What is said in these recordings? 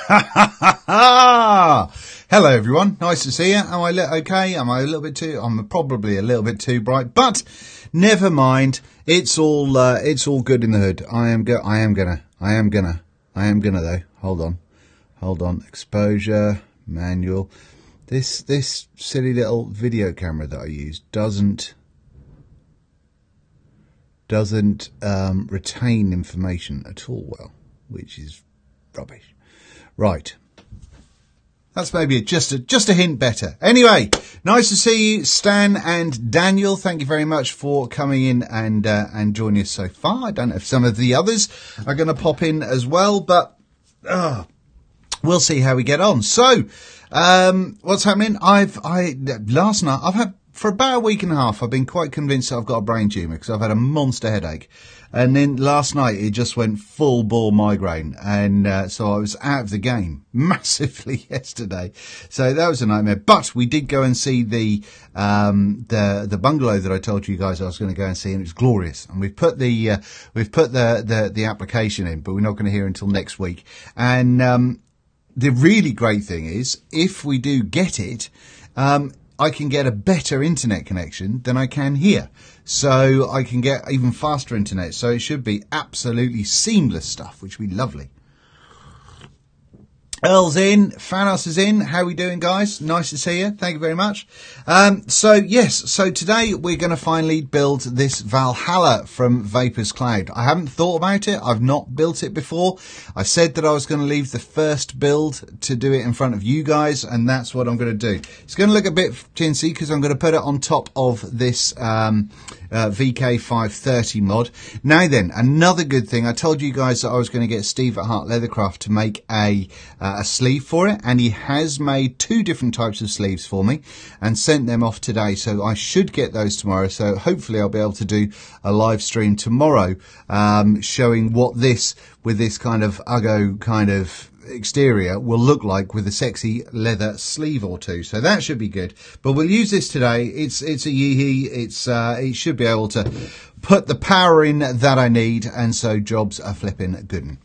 Hello everyone, nice to see you. Am I okay? Am I a little bit too? I'm probably a little bit too bright, but never mind. It's all good in the hood. I am gonna though. Hold on. Exposure, manual. This silly little video camera that I use doesn't retain information at all well, which is rubbish. Right. That's maybe just a hint better. Anyway, nice to see you, Stan and Daniel. Thank you very much for coming in and joining us so far. I don't know if some of the others are going to pop in as well, but we'll see how we get on. So, what's happening? Last night I've had for about a week and a half. I've been quite convinced that I've got a brain tumour because I've had a monster headache. And then last night it just went full bore migraine, and so I was out of the game massively yesterday. So that was a nightmare. But we did go and see the bungalow that I told you guys I was going to go and see, and it was glorious. And we've put the application in, but we're not going to hear until next week. And the really great thing is, if we do get it, I can get a better internet connection than I can here. So I can get even faster internet. So it should be absolutely seamless stuff, which would be lovely. Earl's in, Fanos is in. How are we doing, guys? Nice to see you. Thank you very much. So today we're going to finally build this Valhalla from Vapor's Cloud. I haven't thought about it. I've not built it before. I said that I was going to leave the first build to do it in front of you guys, and that's what I'm going to do. It's going to look a bit chintzy because I'm going to put it on top of this VK530 mod. Now then, another good thing. I told you guys that I was going to get Steve at Heart Leathercraft to make a sleeve for it, and he has made 2 different types of sleeves for me and sent them off today, so I should get those tomorrow. So hopefully I'll be able to do a live stream tomorrow showing what this, with this kind of Uggo kind of exterior, will look like with a sexy leather sleeve or 2. So that should be good, but we'll use this today. It's a Yeehee. It should be able to put the power in that I need, and so jobs are flipping good.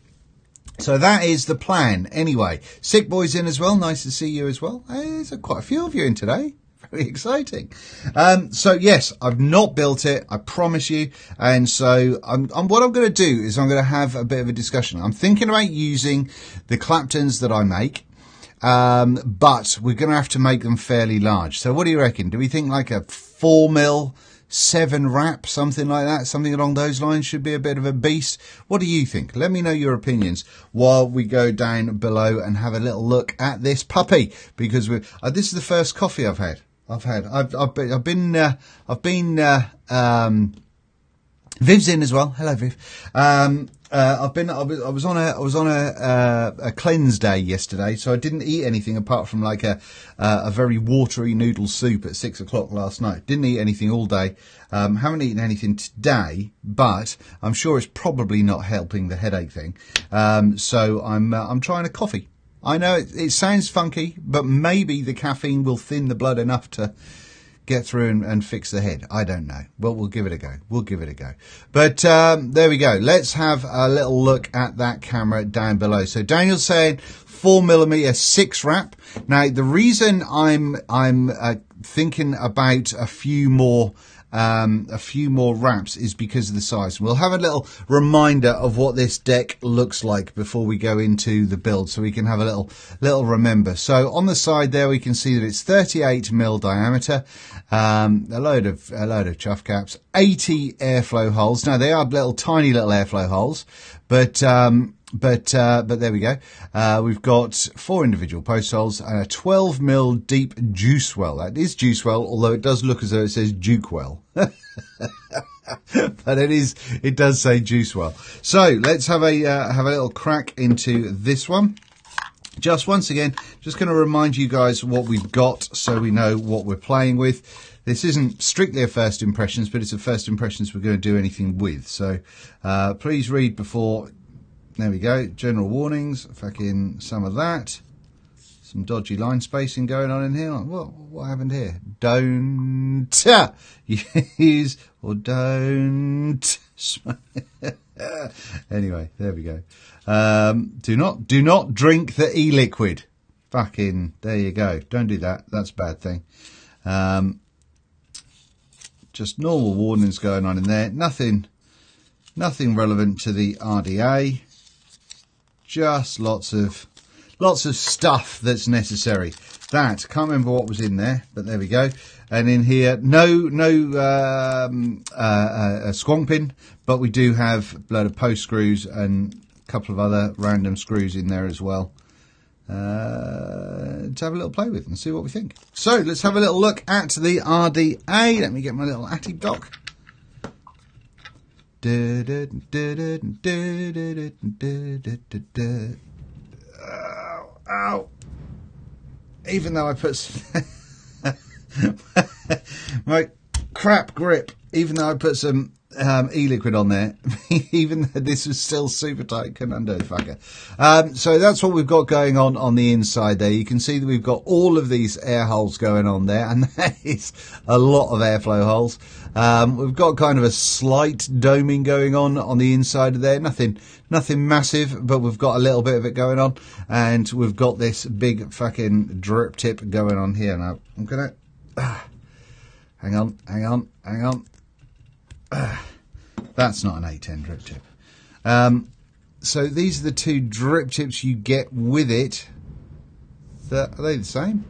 So that is the plan. Anyway, Sick Boy's in as well. Nice to see you as well. There's quite a few of you in today. Very exciting. So yes, I've not built it, I promise you. And so what I'm going to do is I'm going to have a bit of a discussion. I'm thinking about using the Claptons that I make, but we're going to have to make them fairly large. So what do you reckon? Do we think like a 4mm 7 wrap, something like that, something along those lines should be a bit of a beast? What do you think? Let me know your opinions while we go down below and have a little look at this puppy, because this is the first coffee I've had. I've been Viv's in as well. Hello, Viv. I was on a cleanse day yesterday, so I didn't eat anything apart from like a very watery noodle soup at 6 o'clock last night. Didn't eat anything all day. Haven't eaten anything today, but I'm sure it's probably not helping the headache thing. So I'm trying a coffee. I know it sounds funky, but maybe the caffeine will thin the blood enough to get through and fix the head. I don't know. Well, we'll give it a go. But there we go. Let's have a little look at that camera down below. So Daniel's saying 4mm 6 wrap. Now the reason I'm thinking about a few more wraps is because of the size. We'll have a little reminder of what this deck looks like before we go into the build, so we can have a little remember. So on the side there, we can see that it's 38mm diameter, a load of chuff caps, 80 airflow holes. Now they are tiny little airflow holes, but there we go. We've got 4 individual post holes and a 12mm deep juice well. That is juice well, although it does look as though it says Duke well. But it does say juice well. So let's have a little crack into this one. Just once again, just going to remind you guys what we've got so we know what we're playing with. This isn't strictly a first impressions, but it's a first impressions we're going to do anything with. So please read before. There we go. General warnings. Fucking some of that. Some dodgy line spacing going on in here. What happened here? Don't use or don't Anyway, there we go. Do not drink the e-liquid. Fucking, there you go. Don't do that. That's a bad thing. Just normal warnings going on in there. Nothing relevant to the RDA. Just lots of stuff that's necessary. Can't remember what was in there, but there we go. And in here, no squonkpin, but we do have a load of post screws and a couple of other random screws in there as well. To have a little play with and see what we think. So let's have a little look at the RDA. Let me get my little Atty dock. Ow. Even though I put my crap grip, even though I put some e-liquid on there, even though this was still super tight, couldn't undo the fucker. So that's what we've got going on the inside there. You can see that we've got all of these air holes going on there, and that is a lot of airflow holes. We've got kind of a slight doming going on the inside of there. Nothing massive, but we've got a little bit of it going on, and we've got this big fucking drip tip going on here. Now I'm gonna hang on. That's not an A10 drip tip. So these are the two drip tips you get with it. Are they the same?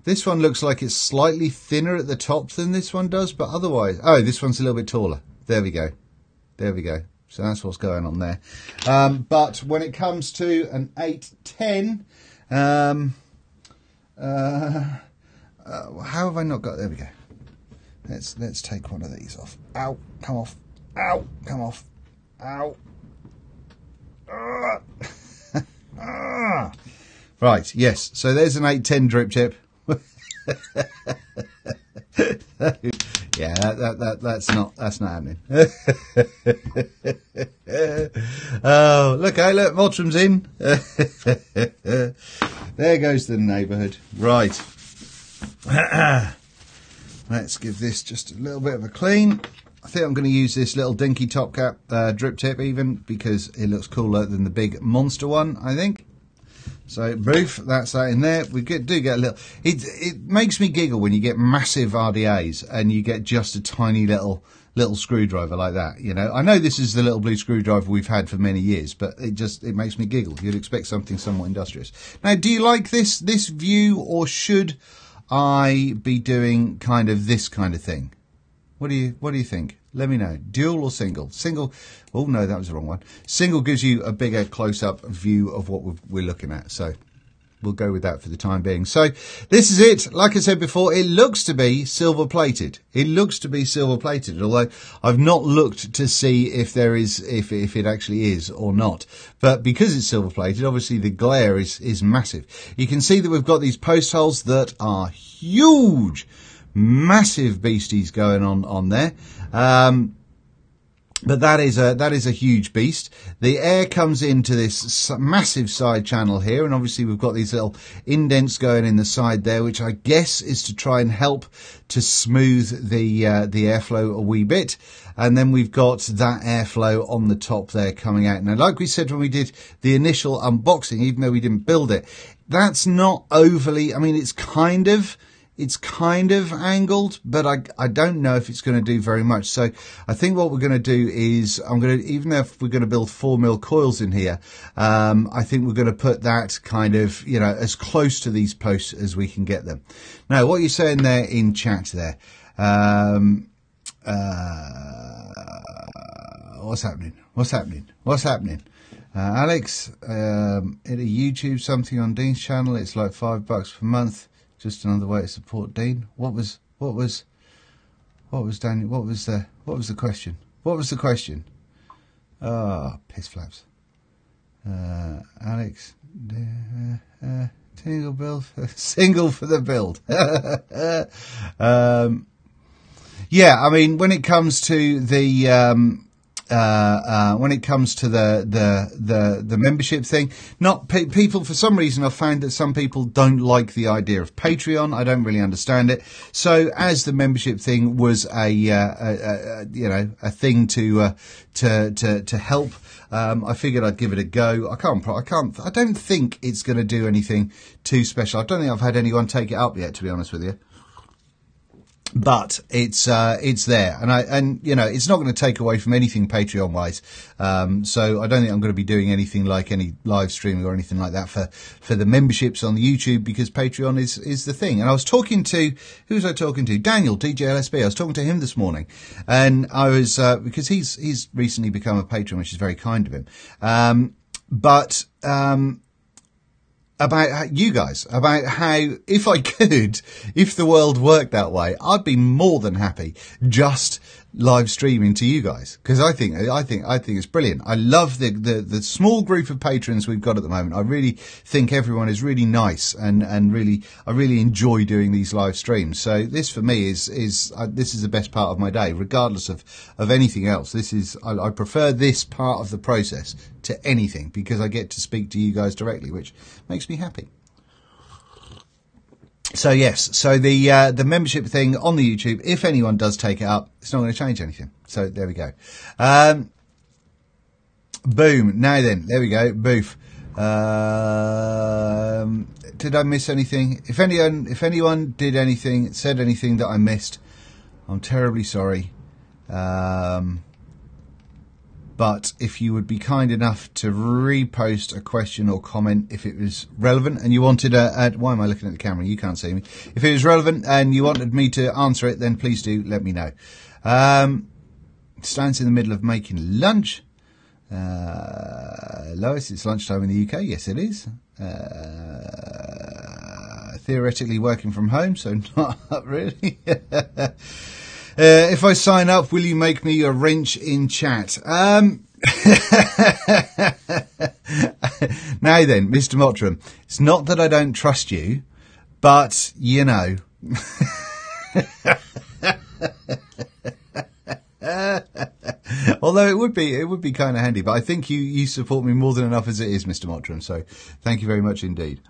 This one looks like it's slightly thinner at the top than this one does, but otherwise... Oh, this one's a little bit taller. There we go. So that's what's going on there. But when it comes to an 810... how have I not got... There we go. Let's take one of these off. Ow, come off. Ow, come off. Ow. Right, yes. So there's an 810 drip tip. Yeah, that's not happening. Oh, look, Mottram's in. There goes the neighbourhood. Right. Let's give this just a little bit of a clean. I think I'm going to use this little dinky top cap drip tip even because it looks cooler than the big monster one, I think. So, boof, that's that in there. We do get a little... It makes me giggle when you get massive RDAs and you get just a tiny little screwdriver like that, you know. I know this is the little blue screwdriver we've had for many years, but it makes me giggle. You'd expect something somewhat industrious. Now, do you like this view, or should I be doing kind of this kind of thing? What do you think? Let me know. Dual or single? Single. Oh no, that was the wrong one. Single gives you a bigger close-up view of what we're looking at. So we'll go with that for the time being. So this is it. Like I said before, it looks to be silver plated. Although I've not looked to see if there is, if it actually is or not. But because it's silver plated, obviously the glare is massive. You can see that we've got these post holes that are huge. Massive beasties going on there. But that is a huge beast. The air comes into this massive side channel here, and obviously we've got these little indents going in the side there, which I guess is to try and help to smooth the airflow a wee bit. And then we've got that airflow on the top there coming out. Now, like we said when we did the initial unboxing, even though we didn't build it, that's not overly, I mean, it's kind of angled, but I don't know if it's going to do very much. So I think what we're going to do is even if we're going to build 4mm coils in here, I think we're going to put that kind of, you know, as close to these posts as we can get them. Now, what you're saying there in chat there, what's happening? Alex, in a YouTube something on Dean's channel, it's like $5 per month. Just another way to support Dean. What was Daniel? What was the question? What was the question? Ah, piss flaps. Alex, single build, single for the build. Yeah, I mean, when it comes to the when it comes to the membership thing, people, for some reason, I've found that some people don't like the idea of Patreon. I don't really understand it. So as the membership thing was a thing to help, I figured I'd give it a go. I don't think it's going to do anything too special. I don't think I've had anyone take it up yet, to be honest with you. But it's there, and it's not going to take away from anything Patreon wise. So I don't think I'm going to be doing anything like any live streaming or anything like that for the memberships on the YouTube, because Patreon is the thing. And I was talking to, who was I talking to? Daniel, DJLSB. I was talking to him this morning, and I was, because he's recently become a patron, which is very kind of him. About you guys, about how if the world worked that way, I'd be more than happy just live streaming to you guys, because I think it's brilliant. I love the small group of patrons we've got at the moment. I really think everyone is really nice, and I really enjoy doing these live streams. So this for me is the best part of my day, regardless of anything else. I prefer this part of the process to anything, because I get to speak to you guys directly, which makes me happy. So yes, so the membership thing on the YouTube, if anyone does take it up, it's not going to change anything. So there we go. Boom. Now then, there we go. Boof. Did I miss anything? If anyone did anything, said anything that I missed, I'm terribly sorry. But if you would be kind enough to repost a question or comment if it was relevant and you wanted why am I looking at the camera? You can't see me. If it was relevant and you wanted me to answer it, then please do let me know. Stan's in the middle of making lunch. Lois, it's lunchtime in the UK. Yes, it is. Theoretically working from home, so not really. If I sign up, will you make me a wrench in chat? Now then, Mr. Mottram, it's not that I don't trust you, but you know. Although it would be kind of handy, but I think you support me more than enough as it is, Mr. Mottram. So thank you very much indeed.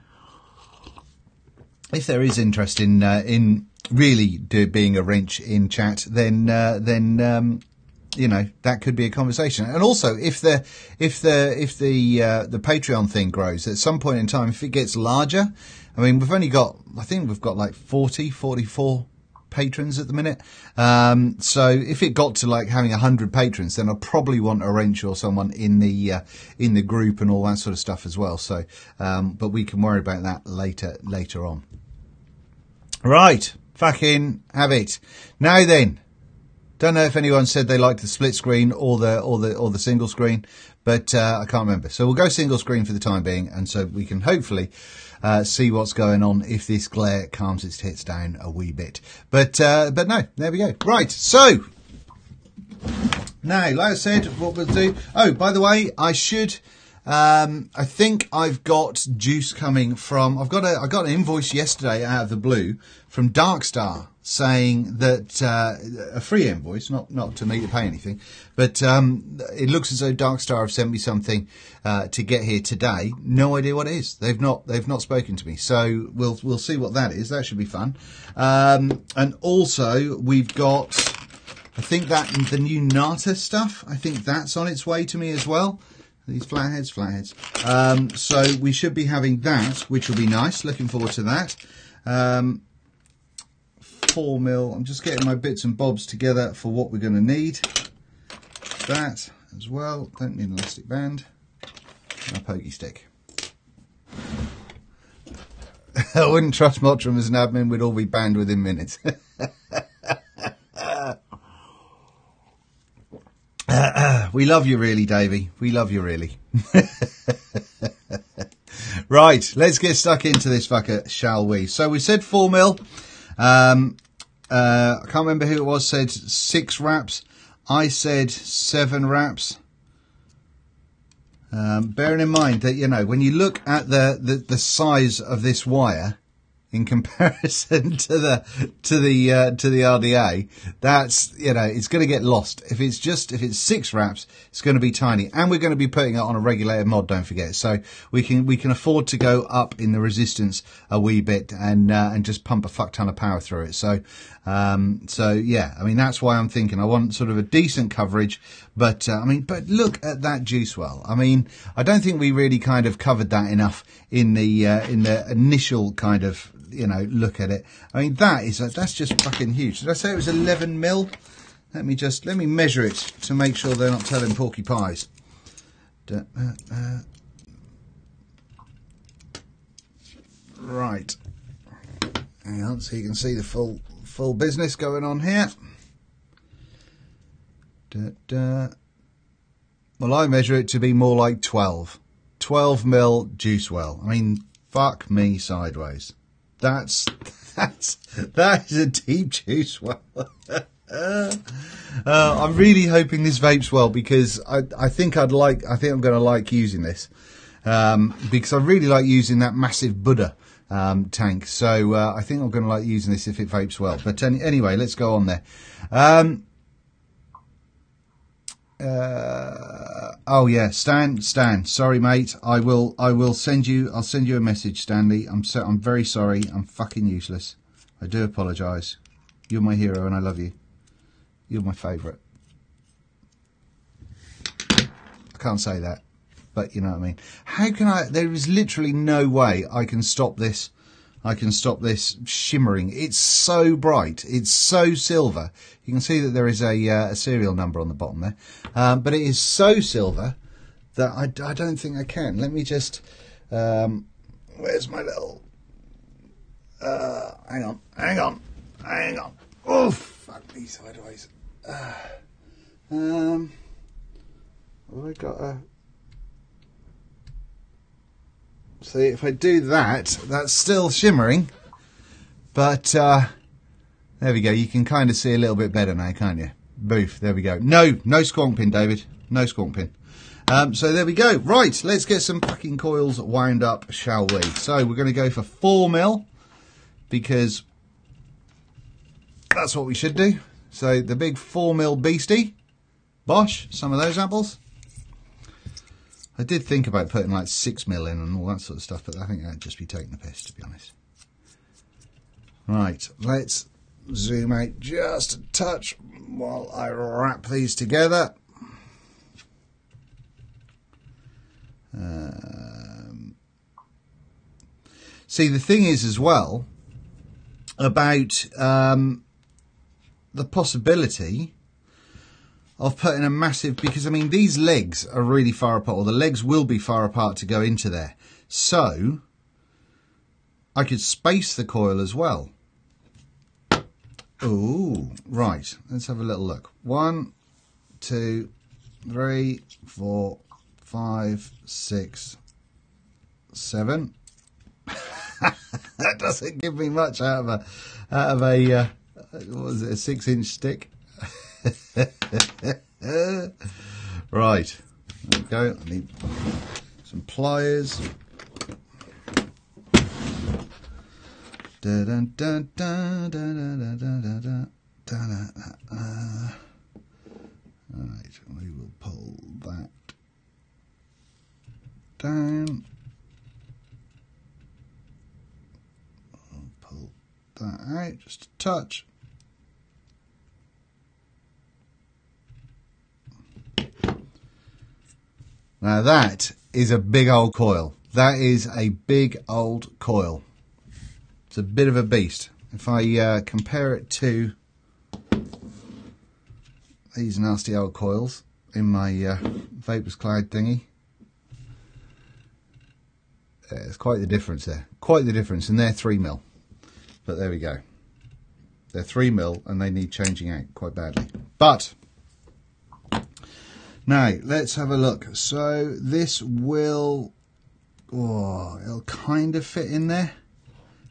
If there is interest in really being a wrench in chat, then that could be a conversation. And also, if the Patreon thing grows at some point in time, if it gets larger, I mean, I think we've got like 44 patrons at the minute. So if it got to like having 100 patrons, then I'd probably want a wrench or someone in the group and all that sort of stuff as well. So, but we can worry about that later on. Right. Fucking have it. Now then, don't know if anyone said they liked the split screen or the single screen, but I can't remember. So we'll go single screen for the time being, and so we can hopefully see what's going on if this glare calms its tits down a wee bit. But no, there we go. Right. So now, like I said, what we'll do. Oh, by the way, I should. I think I've got juice coming from. I got an invoice yesterday out of the blue from Darkstar saying that a free invoice, not to me to pay anything, but it looks as though Darkstar have sent me something to get here today. No idea what it is. They've not spoken to me, so we'll see what that is. That should be fun. And also we've got, I think that the new Nata stuff. I think that's on its way to me as well. These flatheads. So we should be having that, which will be nice. Looking forward to that. 4 mil. I'm just getting my bits and bobs together for what we're going to need. That as well. Don't need an elastic band. And a pokey stick. I wouldn't trust Mottram as an admin. We'd all be banned within minutes. We love you really, Davey. We love you really. Right, let's get stuck into this fucker, shall we? So we said 4 mil. I can't remember who it was said 6 wraps. I said 7 wraps. Bearing in mind that, when you look at the size of this wire, in comparison to the RDA, that's, you know, it's going to get lost. If it's 6 wraps, it's going to be tiny, and we're going to be putting it on a regulated mod, don't forget. So we can afford to go up in the resistance a wee bit and just pump a fuck ton of power through it. So yeah, I mean, that's why I'm thinking I want sort of a decent coverage, but I mean, but look at that juice well. I mean, I don't think we really kind of covered that enough in the initial kind of, you know, look at it. I mean, that's just fucking huge. Did I say it was 11 mil? Let me measure it to make sure they're not telling porky pies. Right. Hang on, so you can see the full business going on here. Well, I measure it to be more like 12 mil juice well. I mean, fuck me sideways. That is a deep juice well. I'm really hoping this vapes well, because I think I'm going to like using this, because I really like using that massive Buddha tank. So I think I'm going to like using this if it vapes well. But anyway, let's go on there. Oh yeah, Stan, sorry mate, I'll send you a message, Stanley. I'm very sorry. I'm fucking useless. I do apologise. You're my hero and I love you. You're my favourite. I can't say that, but you know what I mean. How can I? There is literally no way I can stop this. I can stop this shimmering. It's so bright. It's so silver. You can see that there is a serial number on the bottom there. But it is so silver that I don't think I can. Let me just... where's my little... hang on. Oh, fuck me sideways. Have I got a... See, if I do that, that's still shimmering, but there we go. You can kind of see a little bit better now, can't you? Boof, there we go. No squonk pin, David. No squonk pin. So there we go. Right, let's get some fucking coils wound up, shall we? So we're going to go for 4 mil, because that's what we should do. So the big 4 mil beastie. Bosh, some of those apples. I did think about putting like 6 mil in and all that sort of stuff, but I think that'd just be taking the piss, to be honest. Right, let's zoom out just a touch while I wrap these together. See, the thing is as well about the possibility of putting a massive, because I mean these legs are really far apart, or the legs will be far apart to go into there. So I could space the coil as well. Ooh, right. Let's have a little look. 1, 2, 3, 4, 5, 6, 7. That doesn't give me much out of a what was it, a 6-inch stick? Right, there we go. I need some pliers. Right, we will pull that down. I'll pull that out just a touch. Now that is a big old coil. That is a big old coil. It's a bit of a beast. If I compare it to these nasty old coils in my Vapors Cloud thingy, there's quite the difference there. Quite the difference, and they're 3 mil. But there we go. They're 3 mil and they need changing out quite badly. But now, let's have a look. So this will, it'll kind of fit in there.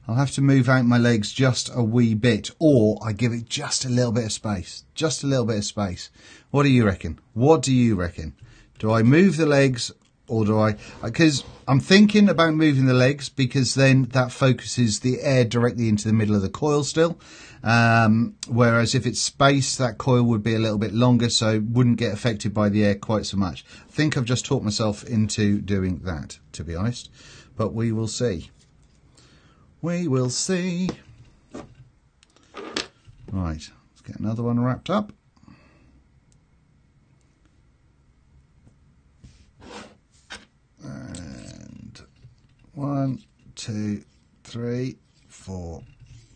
I'll have to move out my legs just a wee bit, or I give it just a little bit of space. Just a little bit of space. What do you reckon? What do you reckon? Do I move the legs, or do I? Because I'm thinking about moving the legs, because then that focuses the air directly into the middle of the coil still. Whereas if it's spaced, that coil would be a little bit longer, so it wouldn't get affected by the air quite so much. I think I've just talked myself into doing that, to be honest. But we will see. We will see. Right, let's get another one wrapped up. And 1, 2, 3, 4,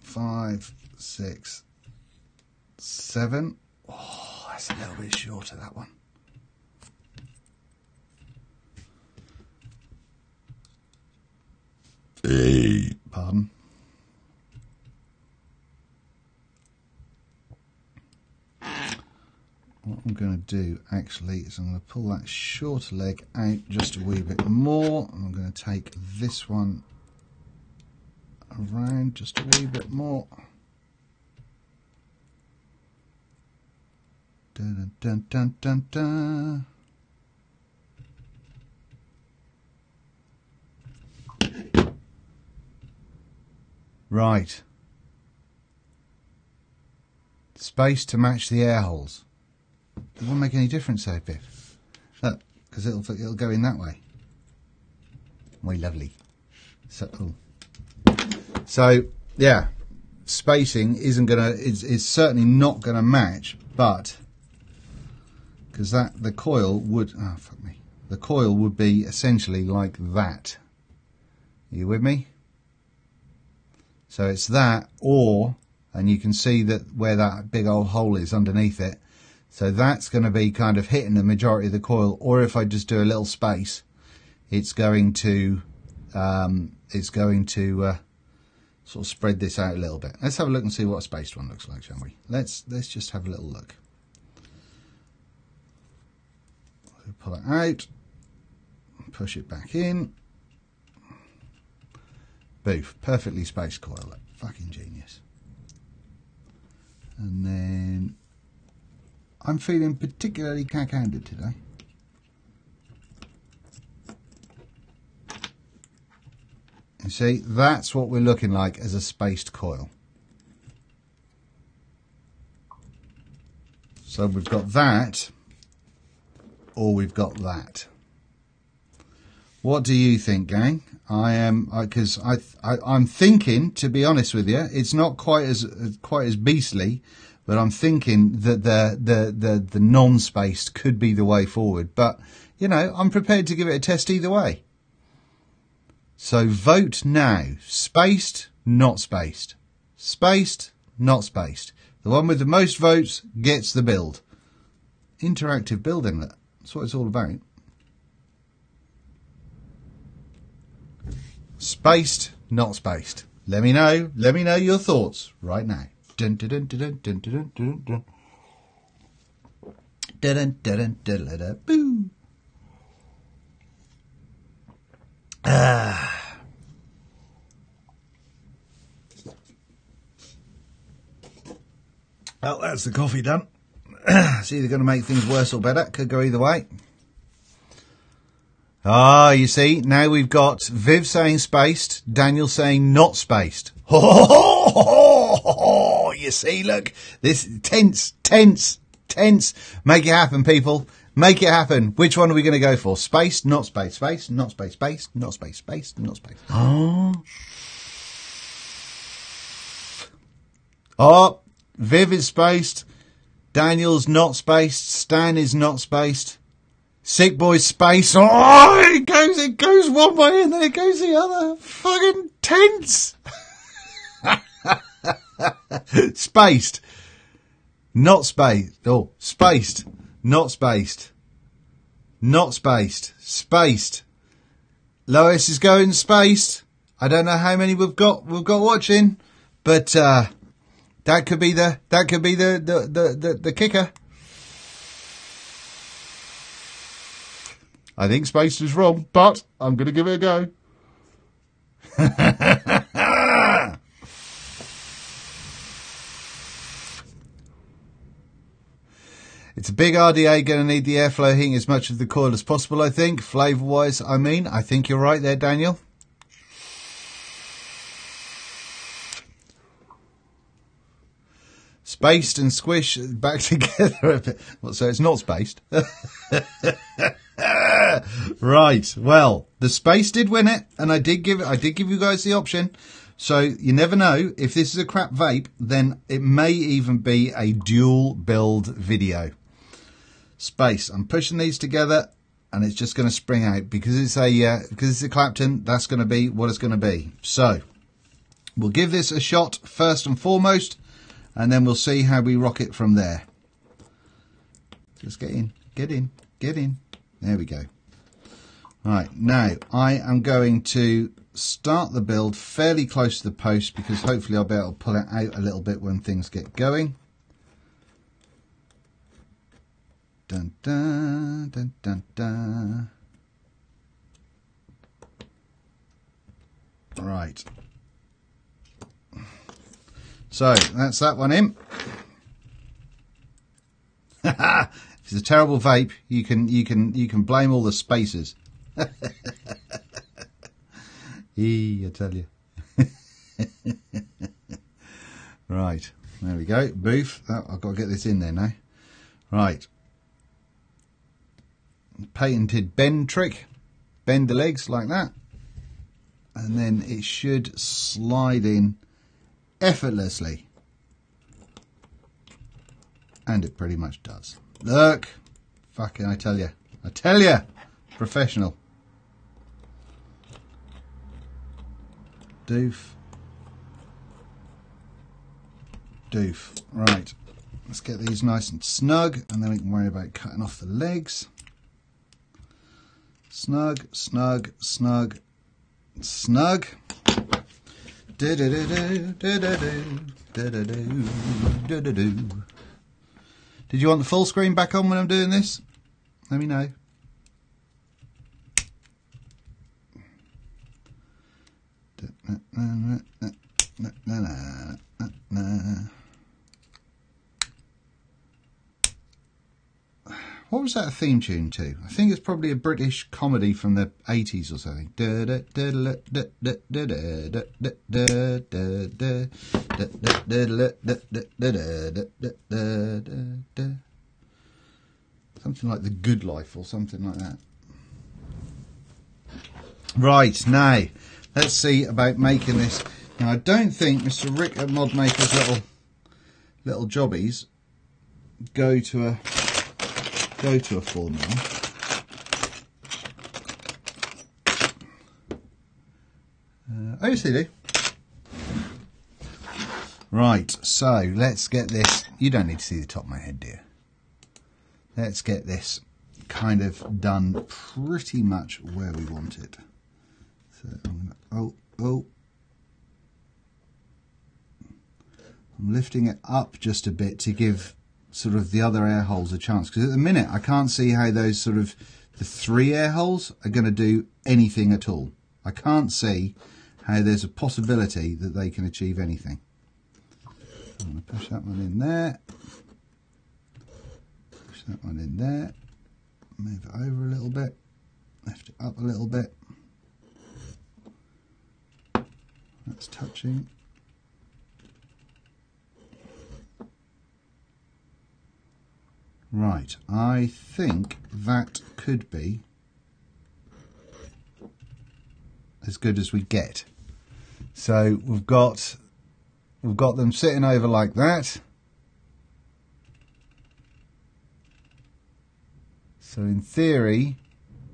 5, 6, 7. Oh, that's a little bit shorter, that one. Pardon. What I'm going to do actually is I'm going to pull that shorter leg out just a wee bit more. I'm going to take this one around just a wee bit more. Dun, dun, dun, dun, dun. Right. Space to match the air holes. It won't make any difference though, Biff. Look, because it'll go in that way. Muy lovely. So yeah, spacing is certainly not gonna match, but because the coil would the coil would be essentially like that. Are you with me? So it's that, and you can see that where that big old hole is underneath it. So that's going to be kind of hitting the majority of the coil, or if I just do a little space, it's going to sort of spread this out a little bit. Let's have a look and see what a spaced one looks like, shall we? Let's just have a little look. Pull it out, push it back in. Boof, perfectly spaced coil. Fucking genius. And then I'm feeling particularly cack-handed today. You see, that's what we're looking like as a spaced coil. So we've got that, or we've got that. What do you think, gang? I'm thinking, to be honest with you, it's not quite as beastly, but I'm thinking that the non-spaced could be the way forward. But you know, I'm prepared to give it a test either way. So vote now: spaced, not spaced; spaced, not spaced. The one with the most votes gets the build. Interactive building. That's what it's all about. Spaced, not spaced. Let me know your thoughts right now. Dun, dun, dun, dun, dun, dun, dun, dun. Dun, dun, dun, dun, dun, dun, boo. Well, that's the coffee done. It's either going to make things worse or better. Could go either way. Ah, you see, now we've got Viv saying spaced, Daniel saying not spaced. You see, look, this tense. Make it happen, people. Make it happen. Which one are we going to go for? Spaced, not spaced, spaced, not spaced, spaced, not spaced, spaced, not spaced. Oh, Viv is spaced. Daniel's not spaced. Stan is not spaced. Sick boy's space. Oh, it goes one way and then it goes the other. Fucking tense. Spaced. Not spaced. Oh, spaced. Not spaced. Not spaced. Spaced. Lois is going spaced. I don't know how many we've got watching, but that could be the kicker. I think spaced is wrong, but I'm going to give it a go. It's a big RDA, going to need the airflow heating as much of the coil as possible, I think. Flavour-wise, I think you're right there, Daniel. Spaced and squish back together a bit. Well, so it's not spaced. Right. Well, the space did win it, and I did give you guys the option. So you never know, if this is a crap vape, then it may even be a dual build video. Space. I'm pushing these together, and it's just going to spring out because it's a Clapton. That's going to be what it's going to be. So we'll give this a shot first and foremost, and then we'll see how we rock it from there. Just get in, get in, get in. There we go. Right, now I am going to start the build fairly close to the post because hopefully I'll be able to pull it out a little bit when things get going. Dun, dun, dun, dun, dun. Right. So that's that one in. If it's a terrible vape, you can blame all the spacers. I tell you. Right, there we go. Boof. Oh, I've got to get this in there now. Right. Patented bend trick. Bend the legs like that. And then it should slide in effortlessly. And it pretty much does. Look. Fucking, I tell you. I tell you. Professional. Doof. Doof. Right. Let's get these nice and snug, and then we can worry about cutting off the legs. Snug, snug, snug, snug. Did you want the full screen back on when I'm doing this? Let me know. What was that a theme tune to? I think it's probably a British comedy from the 80s or something. Something like The Good Life or something like that. Right, now, let's see about making this. Now, I don't think Mr. Rick at Modmaker's little jobbies go to a formula. Oh, yes, they do. Right, so let's get this. You don't need to see the top of my head, dear. Let's get this kind of done pretty much where we want it. So I'm gonna, I'm lifting it up just a bit to give sort of the other air holes a chance, because at the minute I can't see how those sort of the 3 air holes are going to do anything at all. I can't see how there's a possibility that they can achieve anything. I'm going to push that one in there, push that one in there, move it over a little bit, lift it up a little bit. That's touching. Right, I think that could be as good as we get. So we've got them sitting over like that. So in theory,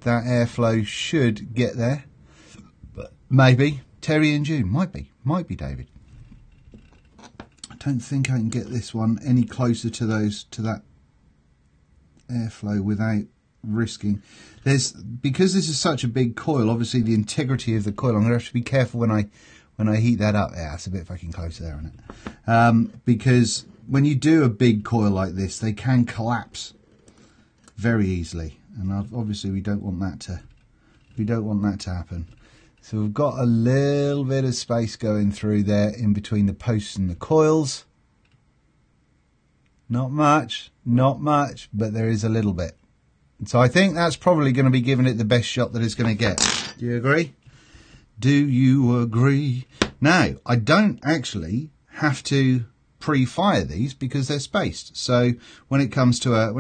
that airflow should get there. But maybe Terry and June might be David. I don't think I can get this one any closer to that airflow without risking. Because this is such a big coil, obviously the integrity of the coil, I'm going to have to be careful when I heat that up. Yeah, it's a bit fucking close there, isn't it? Because when you do a big coil like this, they can collapse very easily, and obviously we don't want that to happen. So we've got a little bit of space going through there in between the posts and the coils. Not much, but there is a little bit. So I think that's probably going to be giving it the best shot that it's going to get. Do you agree? Do you agree? Now, I don't actually have to pre-fire these because they're spaced. So when it comes to a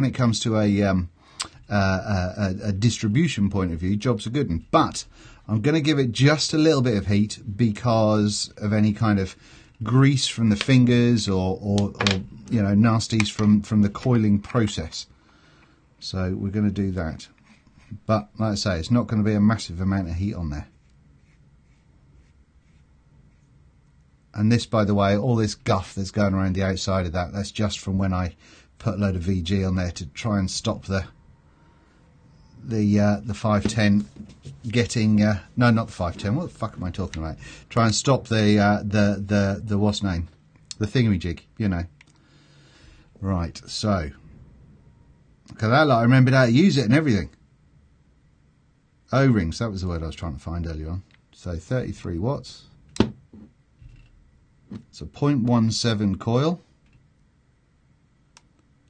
distribution point of view, jobs are good. But I'm going to give it just a little bit of heat because of any kind of grease from the fingers or you know, nasties from the coiling process. So we're going to do that. But like I say, it's not going to be a massive amount of heat on there. And this, by the way, all this guff that's going around the outside of that, that's just from when I put a load of VG on there to try and stop the 510 getting no, not the 510. What the fuck am I talking about? Try and stop the what's name, the thingamajig, you know. Right, so look at that lot. I remembered how to use it and everything. O-rings, that was the word I was trying to find earlier on. So 33 watts. It's a 0.17 coil.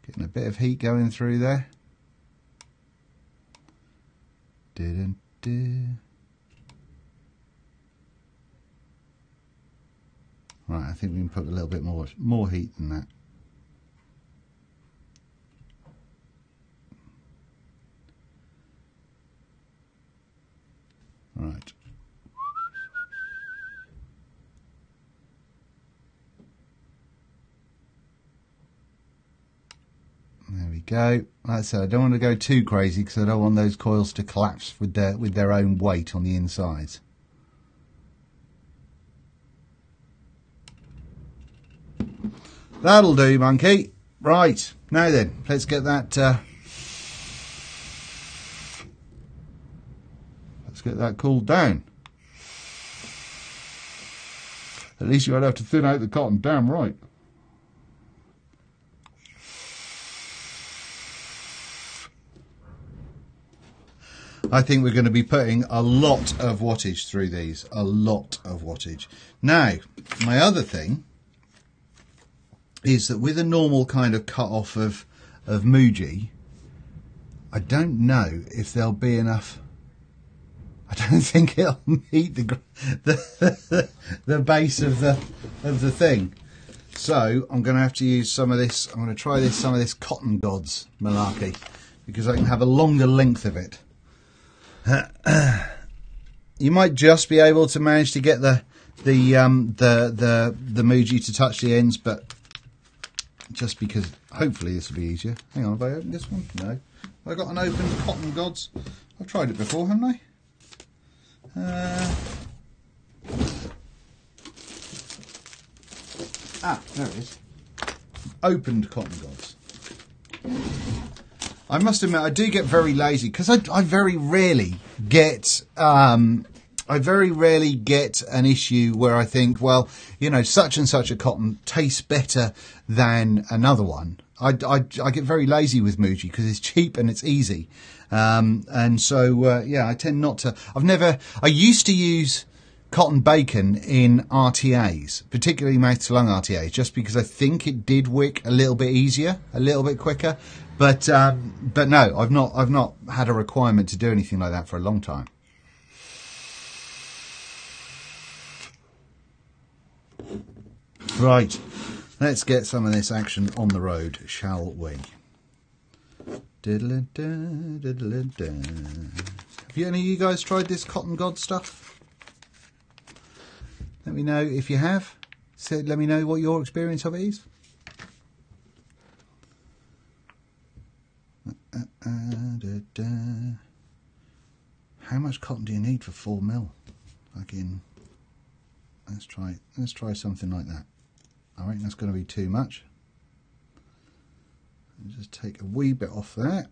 Getting a bit of heat going through there. Right, I think we can put a little bit more heat than that. Right. There we go. Like I said, I don't want to go too crazy because I don't want those coils to collapse with their own weight on the insides. That'll do, monkey. Right, now then, let's get that cooled down. At least you won't have to thin out the cotton. Damn right. I think we're going to be putting a lot of wattage through these. A lot of wattage. Now, my other thing is that with a normal kind of cut off of Muji, I don't know if there'll be enough. I don't think it'll meet the base of the thing. So I'm going to have to use some of this. I'm going to try some of this Cotton Gods malarkey because I can have a longer length of it. You might just be able to manage to get the Muji to touch the ends, but just because hopefully this will be easier. Hang on, have I opened this one? No. Have I got an open Cotton Gods? I've tried it before, haven't I? There it is. Opened Cotton Gods. I must admit, I do get very lazy because I very rarely get an issue where I think, well, you know, such and such a cotton tastes better than another one. I get very lazy with Muji because it's cheap and it's easy, and so yeah, I tend not to. I used to use cotton bacon in RTAs, particularly mouth to lung RTAs, just because I think it did wick a little bit easier, a little bit quicker. But no, I've not had a requirement to do anything like that for a long time. Right, let's get some of this action on the road, shall we? Have any of you guys tried this Cotton God stuff? Let me know if you have. So let me know what your experience of it is. How much cotton do you need for 4 mil? Again, let's try something like that. I reckon that's going to be too much. I'll just take a wee bit off there.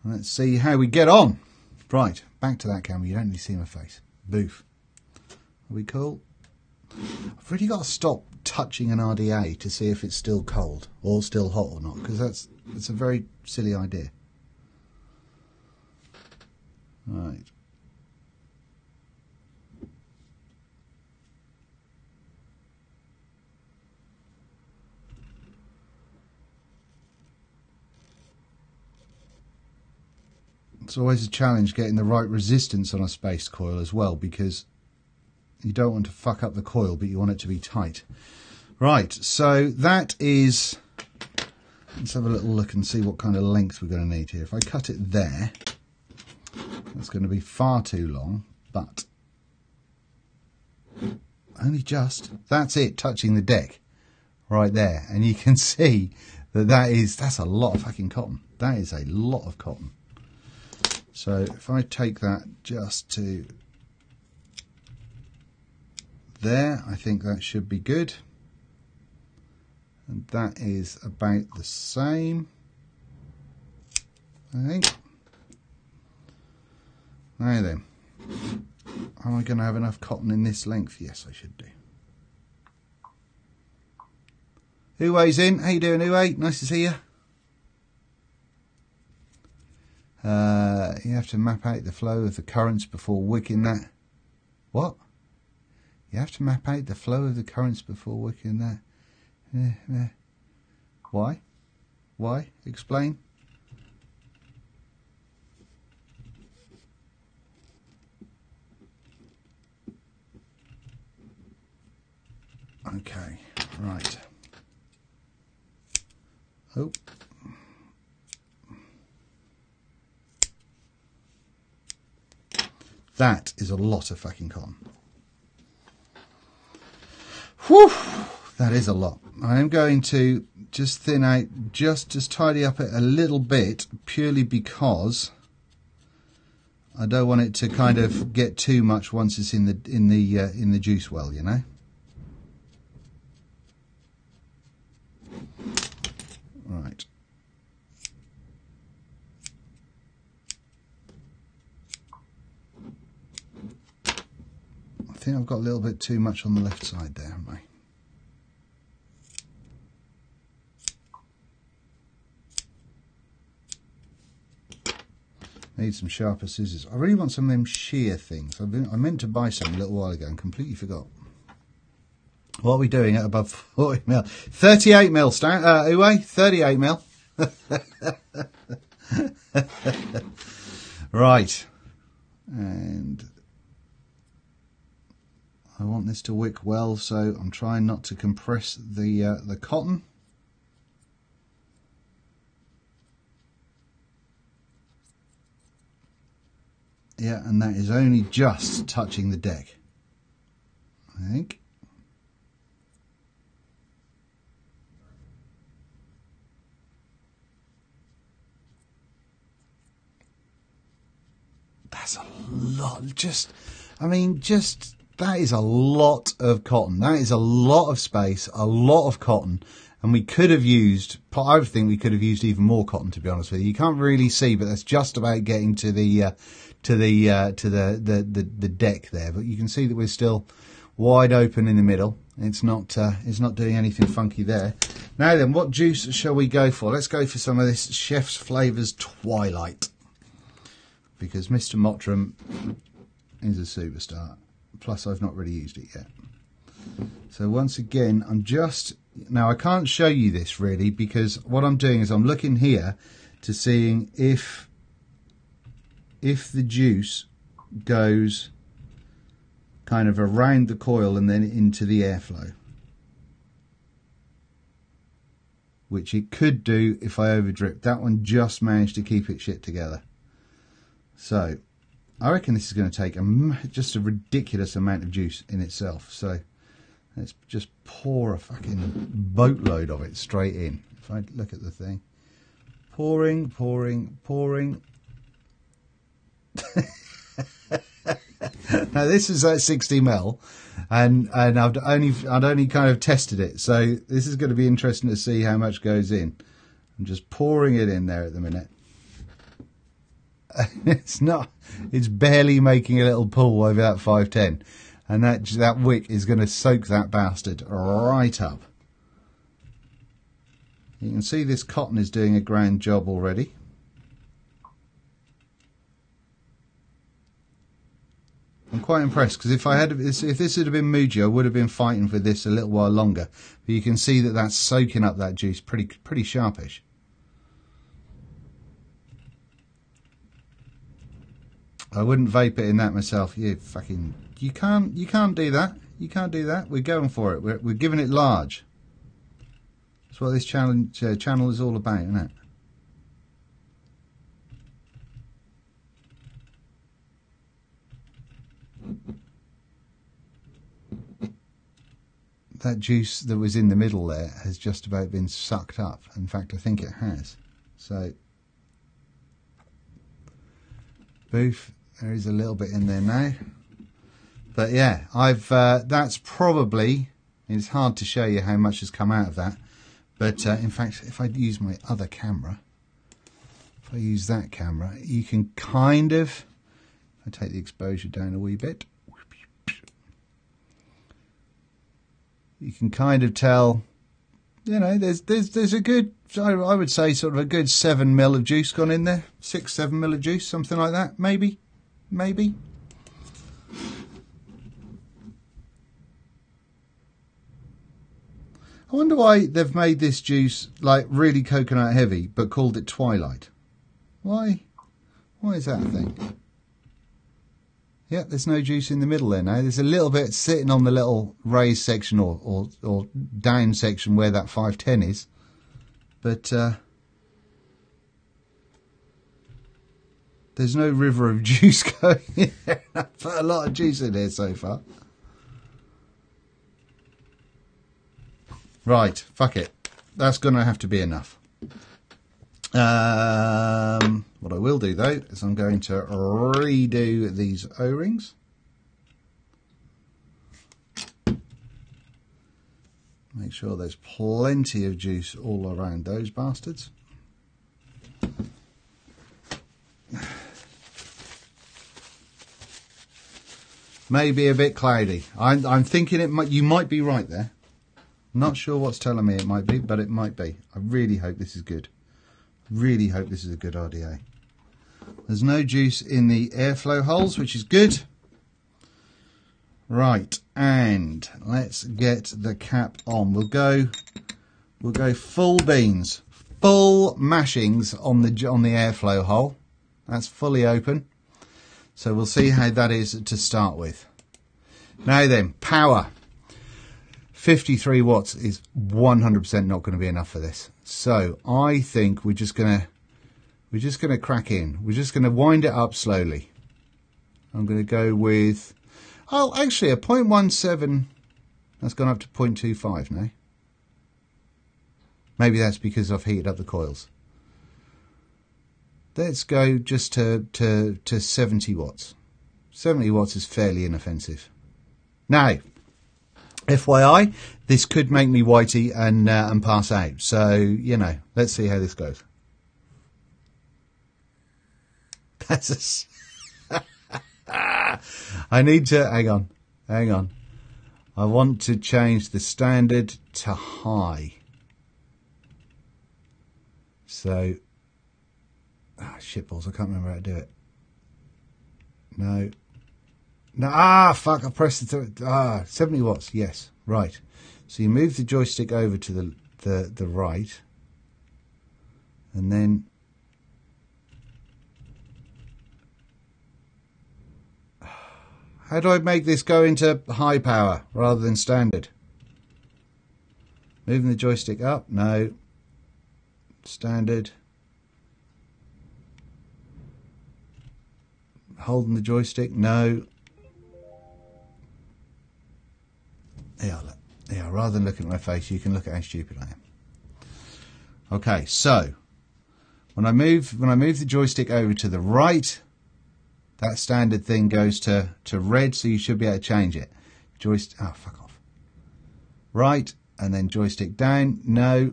Let's see how we get on. Right, back to that camera. You don't need to see my face. Boof. Are we cool? I've really got to stop touching an RDA to see if it's still cold or still hot or not, because that's a very silly idea. Right. It's always a challenge getting the right resistance on a spaced coil as well, because you don't want to fuck up the coil, but you want it to be tight. Right, so that is... Let's have a little look and see what kind of length we're going to need here. If I cut it there, that's going to be far too long, but only just. That's it, touching the deck right there. And you can see that that's a lot of fucking cotton. That is a lot of cotton. So if I take that just to there, I think that should be good. And that is about the same, I think. Now then, am I going to have enough cotton in this length? Yes, I should do. Uwe's in. How you doing, Uwe? Nice to see you. You have to map out the flow of the currents before wicking that. What? You have to map out the flow of the currents before wicking that. Why? Why? Explain. Okay, right. Oh. That is a lot of fucking cotton. Whew! That is a lot. I am going to just thin out, just tidy up it a little bit, purely because I don't want it to kind of get too much once it's in the juice well, you know. Right. I think I've got a little bit too much on the left side there, haven't I? Need some sharper scissors. I really want some of them shear things. I meant to buy some a little while ago and completely forgot. What are we doing at above 40 mil? 38 mil, Uwe? 38 mil. Right. And I want this to wick well, so I'm trying not to compress the cotton. Yeah, and that is only just touching the deck, I think. That's a lot. That is a lot of cotton. That is a lot of space, a lot of cotton. And we could have used, I think we could have used even more cotton, to be honest with you. You can't really see, but that's just about getting to the deck there. But you can see that we're still wide open in the middle. It's not doing anything funky there. Now then, what juice shall we go for? Let's go for some of this Chef's Flavours Twilight, because Mr. Mottram is a superstar. Plus, I've not really used it yet. So once again, now I can't show you this really, because what I'm doing is I'm looking here to seeing if the juice goes kind of around the coil and then into the airflow, which it could do if I over drip. That one just managed to keep it shit together. So I reckon this is going to take just a ridiculous amount of juice in itself. So let's just pour a fucking boatload of it straight in. If I look at the thing, pouring, pouring, pouring. Now this is at 60 ml, and I'd only kind of tested it, so this is going to be interesting to see how much goes in. I'm just pouring it in there at the minute. It's barely making a little pull over that 510, and that wick is going to soak that bastard right up. You can see this cotton is doing a grand job already. I'm quite impressed, because if this had been Muji, I would have been fighting for this a little while longer. But you can see that that's soaking up that juice pretty sharpish. I wouldn't vape it in that myself. You fucking, you can't do that. You can't do that. We're going for it. We're giving it large. That's what this channel is all about, isn't it? That juice that was in the middle there has just about been sucked up. In fact, I think it has. So, boof, there is a little bit in there now. But yeah, that's probably, it's hard to show you how much has come out of that. But in fact, if I use my other camera, if I use that camera, you can kind of, I take the exposure down a wee bit. You can kind of tell, you know, there's a good, I would say sort of a good 7 ml of juice gone in there. 6-7 ml of juice, something like that. Maybe. I wonder why they've made this juice like really coconut heavy, but called it Twilight. Why is that a thing? Yeah, there's no juice in the middle there now. There's a little bit sitting on the little raised section or down section where that 510 is. But there's no river of juice going in there. I've put a lot of juice in here so far. Right, fuck it. That's going to have to be enough. What I will do though is I'm going to redo these O-rings. Make sure there's plenty of juice all around those bastards. Maybe a bit cloudy. I'm thinking you might be right there. Not sure what's telling me it might be, but it might be. I really hope this is good. Really hope this is a good RDA. There's no juice in the airflow holes, which is good. Right, and let's get the cap on. We'll go full beans, full mashings on the airflow hole. That's fully open. So we'll see how that is to start with. Now then, power. 53 watts is 100% not going to be enough for this. So I think we're just gonna crack in. We're just gonna wind it up slowly. I'm gonna go with, oh, actually a 0.17. That's gone up to 0.25 now. Maybe that's because I've heated up the coils. Let's go just to 70 watts. 70 watts is fairly inoffensive. Now, FYI, this could make me whitey and pass out. So, you know, let's see how this goes. That's I need to, hang on. I want to change the standard to high. So, shitballs, I can't remember how to do it. No, fuck, I pressed the 70 watts, yes, right. So you move the joystick over to the right, and then how do I make this go into high power rather than standard? Moving the joystick up, no. Standard. Holding the joystick, no. Yeah, rather than looking at my face, you can look at how stupid I am. Okay, so when I move the joystick over to the right, that standard thing goes to red, so you should be able to change it. Joystick, oh, fuck off. Right, and then joystick down, no.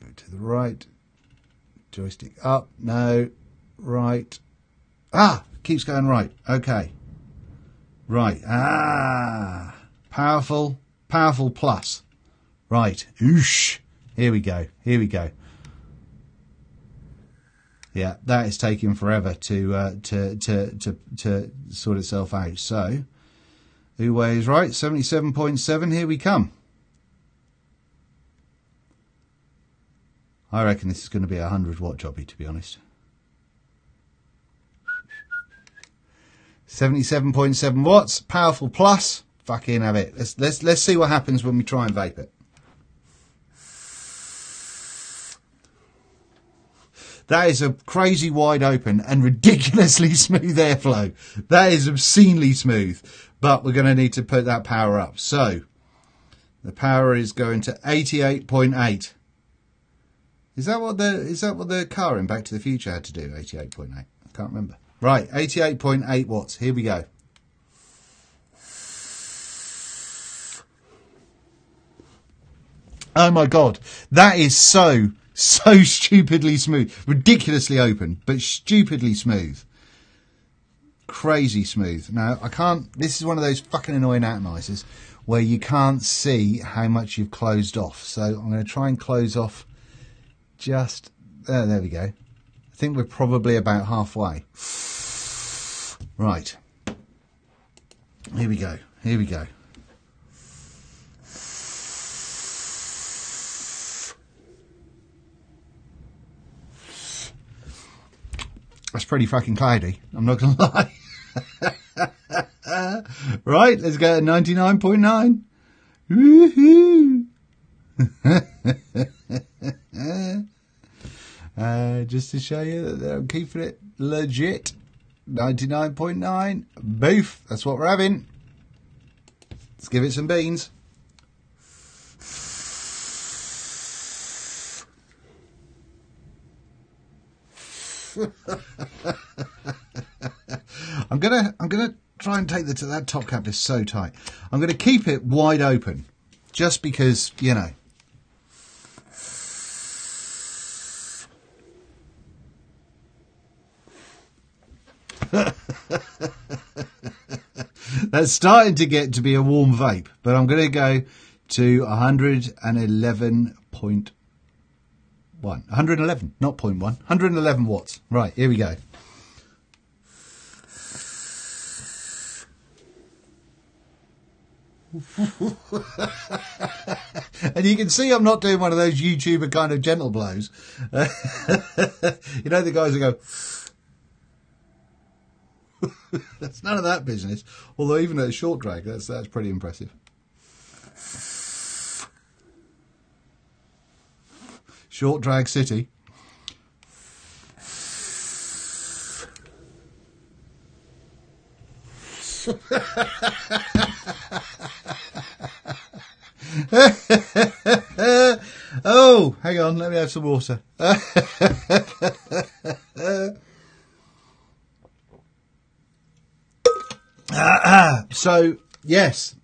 Go to the right, joystick up, no. Right, keeps going right, okay. Right, powerful plus. Right, oosh, here we go. Yeah, that is taking forever to sort itself out. So, Uwe is right, 77.7, here we come. I reckon this is going to be a 100 watt jobby, to be honest. 77.7 watts, powerful plus. Fucking have it. Let's see what happens when we try and vape it. That is a crazy wide open and ridiculously smooth airflow. That is obscenely smooth. But we're going to need to put that power up. So the power is going to 88.8. Is that what the car in Back to the Future had to do? 88.8. I can't remember. Right, 88.8 watts. Here we go. Oh my God, that is so stupidly smooth. Ridiculously open, but stupidly smooth. Crazy smooth. Now, I can't, this is one of those fucking annoying atomizers where you can't see how much you've closed off. So I'm going to try and close off just, there we go. I think we're probably about halfway. Right. Here we go. Here we go. That's pretty fucking cloudy. I'm not going to lie. Right, let's go to 99.9. Woohoo! Just to show you that I'm keeping it legit. 99.9. Boof. That's what we're having. Let's give it some beans. I'm gonna try and take that top cap is so tight. I'm gonna keep it wide open, just because, you know. That's starting to get to be a warm vape, but I'm gonna go to 111.1. 111, not 0.1. 111 watts. Right, here we go. And you can see I'm not doing one of those YouTuber kind of gentle blows. You know the guys that go... That's none of that business. Although even at a short drag, that's pretty impressive. Short drag city. Oh, hang on, let me have some water. So, yes.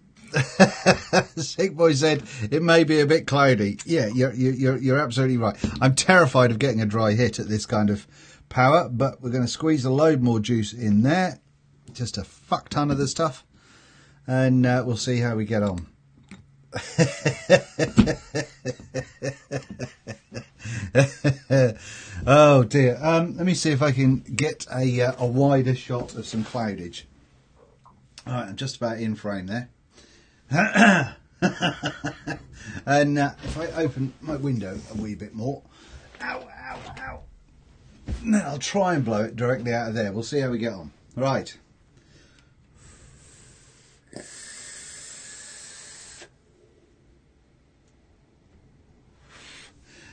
Sick Boy said it may be a bit cloudy. Yeah, you're absolutely right. I'm terrified of getting a dry hit at this kind of power, but we're going to squeeze a load more juice in there. Just a fuck ton of the stuff. And we'll see how we get on. Oh dear. Let me see if I can get a wider shot of some cloudage. All right, I'm just about in frame there. And if I open my window a wee bit more, ow, then I'll try and blow it directly out of there. We'll see how we get on. Right.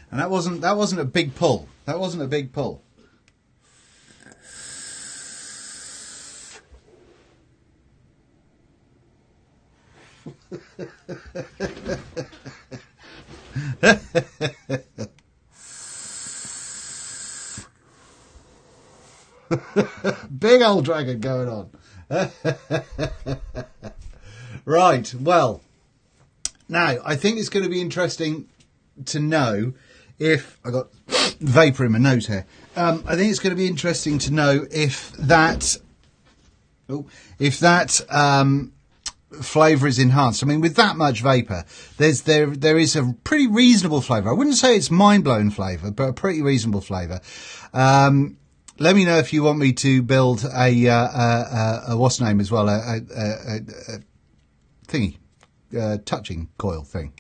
And that wasn't a big pull. That wasn't a big pull. Big old dragon going on. Right, well, now I think it's going to be interesting to know if I got vapour in my nose here. I think it's going to be interesting to know if that flavour is enhanced. I mean, with that much vapour, there is a pretty reasonable flavour. I wouldn't say it's mind-blowing flavour, but a pretty reasonable flavour. Let me know if you want me to build a what's name as well, a thingy, touching coil thing.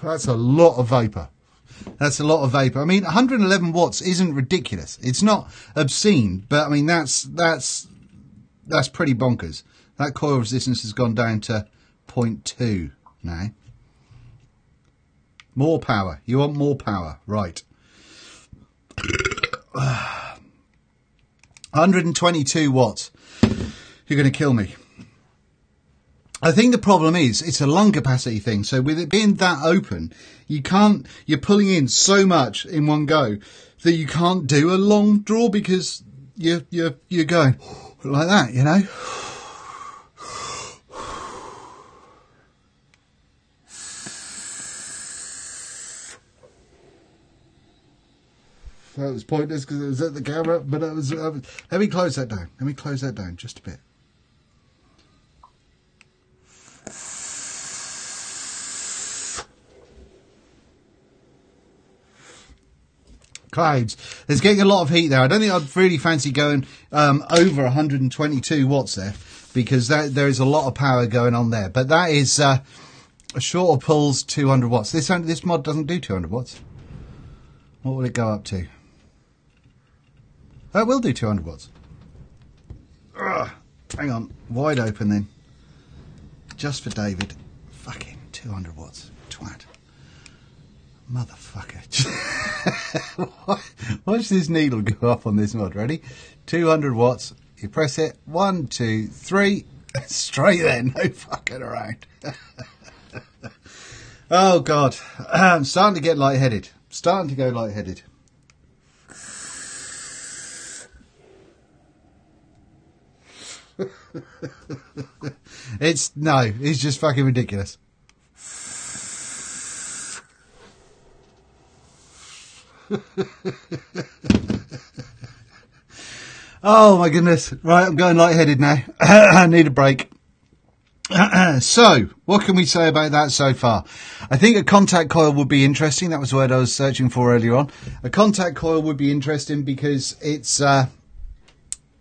That's a lot of vapour. That's a lot of vapor. I mean, 111 watts isn't ridiculous. It's not obscene, but I mean, that's pretty bonkers. That coil resistance has gone down to 0.2 now. More power. You want more power. Right. 122 watts. You're going to kill me. I think the problem is it's a lung capacity thing. So with it being that open, you're pulling in so much in one go that you can't do a long draw because you're going like that, you know. That was pointless because it was at the camera, but it was. Let me close that down. Let me close that down just a bit. Clouds. There's getting a lot of heat there. I don't think I'd really fancy going over 122 watts there because there is a lot of power going on there. But that is a shorter pulls 200 watts. This mod doesn't do 200 watts. What will it go up to? Oh, it will do 200 watts. Ugh, hang on. Wide open then. Just for David. Fucking 200 watts. Twat. Motherfucker. Watch this needle go up on this mod. Ready? 200 watts. You press it. 1, 2, 3. Straight there. No fucking around. Oh, God. I'm starting to get lightheaded. Starting to go lightheaded. It's just fucking ridiculous. Oh my goodness. Right, I'm going lightheaded now. I need a break. So, what can we say about that so far? I think a contact coil would be interesting. That was the word I was searching for earlier on. A contact coil would be interesting because it's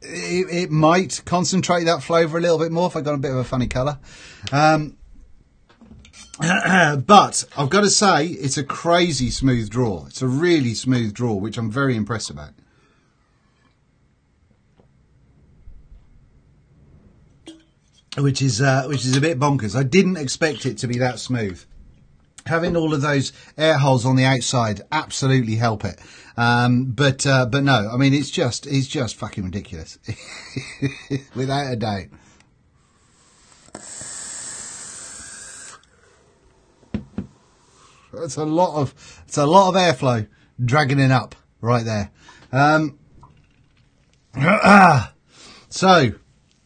it might concentrate that flavour a little bit more if I got a bit of a funny colour. But I've got to say, it's a crazy smooth draw. It's a really smooth draw, which I'm very impressed about. Which is a bit bonkers. I didn't expect it to be that smooth. Having all of those air holes on the outside absolutely help it. But no, I mean, it's just fucking ridiculous. Without a doubt. It's a lot of airflow dragging it up right there. So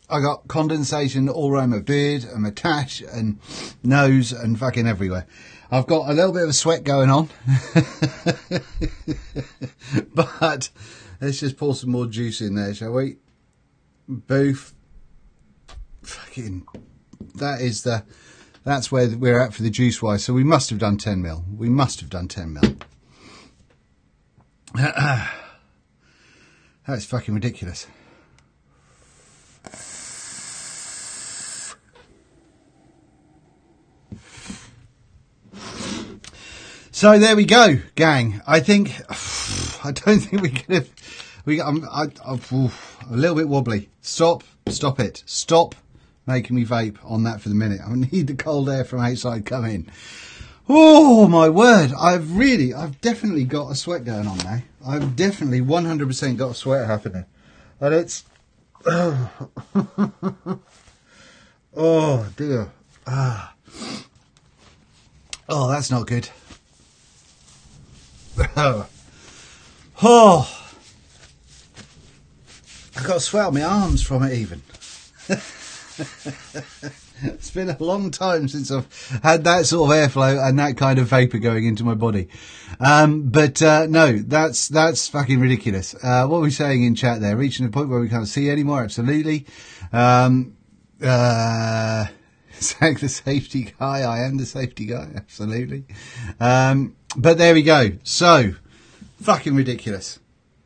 I got condensation all around my beard and my tash and nose and fucking everywhere. I've got a little bit of a sweat going on. But let's just pour some more juice in there, shall we? Boof. Fucking, that's where we're at for the juice wise. So we must have done 10 mil. We must have done 10 mil. That's fucking ridiculous. So there we go, gang. I don't think we could have. I'm a little bit wobbly. Stop it. Stop making me vape on that for the minute. I need the cold air from outside come in. Oh my word! I've definitely got a sweat going on now. I've definitely 100% got a sweat happening, and it's oh dear. Oh, that's not good. Oh, I've got sweat on my arms from it even. It's been a long time since I've had that sort of airflow and that kind of vapour going into my body. No, that's fucking ridiculous. What are we saying in chat there? Reaching the point where we can't see anymore? Absolutely. Zach the safety guy. I am the safety guy. Absolutely. But there we go. So, fucking ridiculous.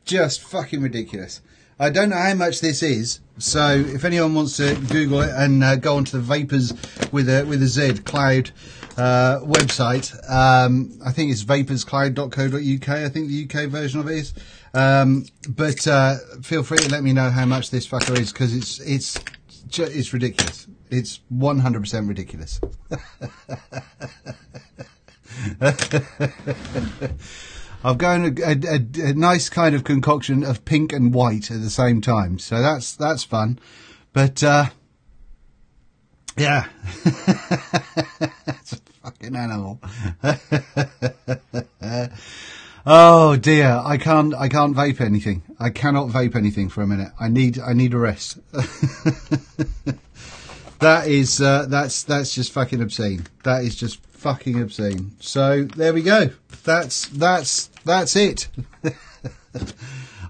Just fucking ridiculous. I don't know how much this is, so if anyone wants to Google it and go onto the Vapors with a Z Cloud website, I think it's vaporscloud.co.uk. I think the UK version of it is. But feel free to let me know how much this fucker is, because it's ridiculous. It's 100% ridiculous. I've got a nice kind of concoction of pink and white at the same time, so that's fun. But yeah, it's a fucking animal. Oh dear, I can't vape anything. I cannot vape anything for a minute. I need a rest. That's just fucking obscene. That is just fucking obscene. So there we go. That's it.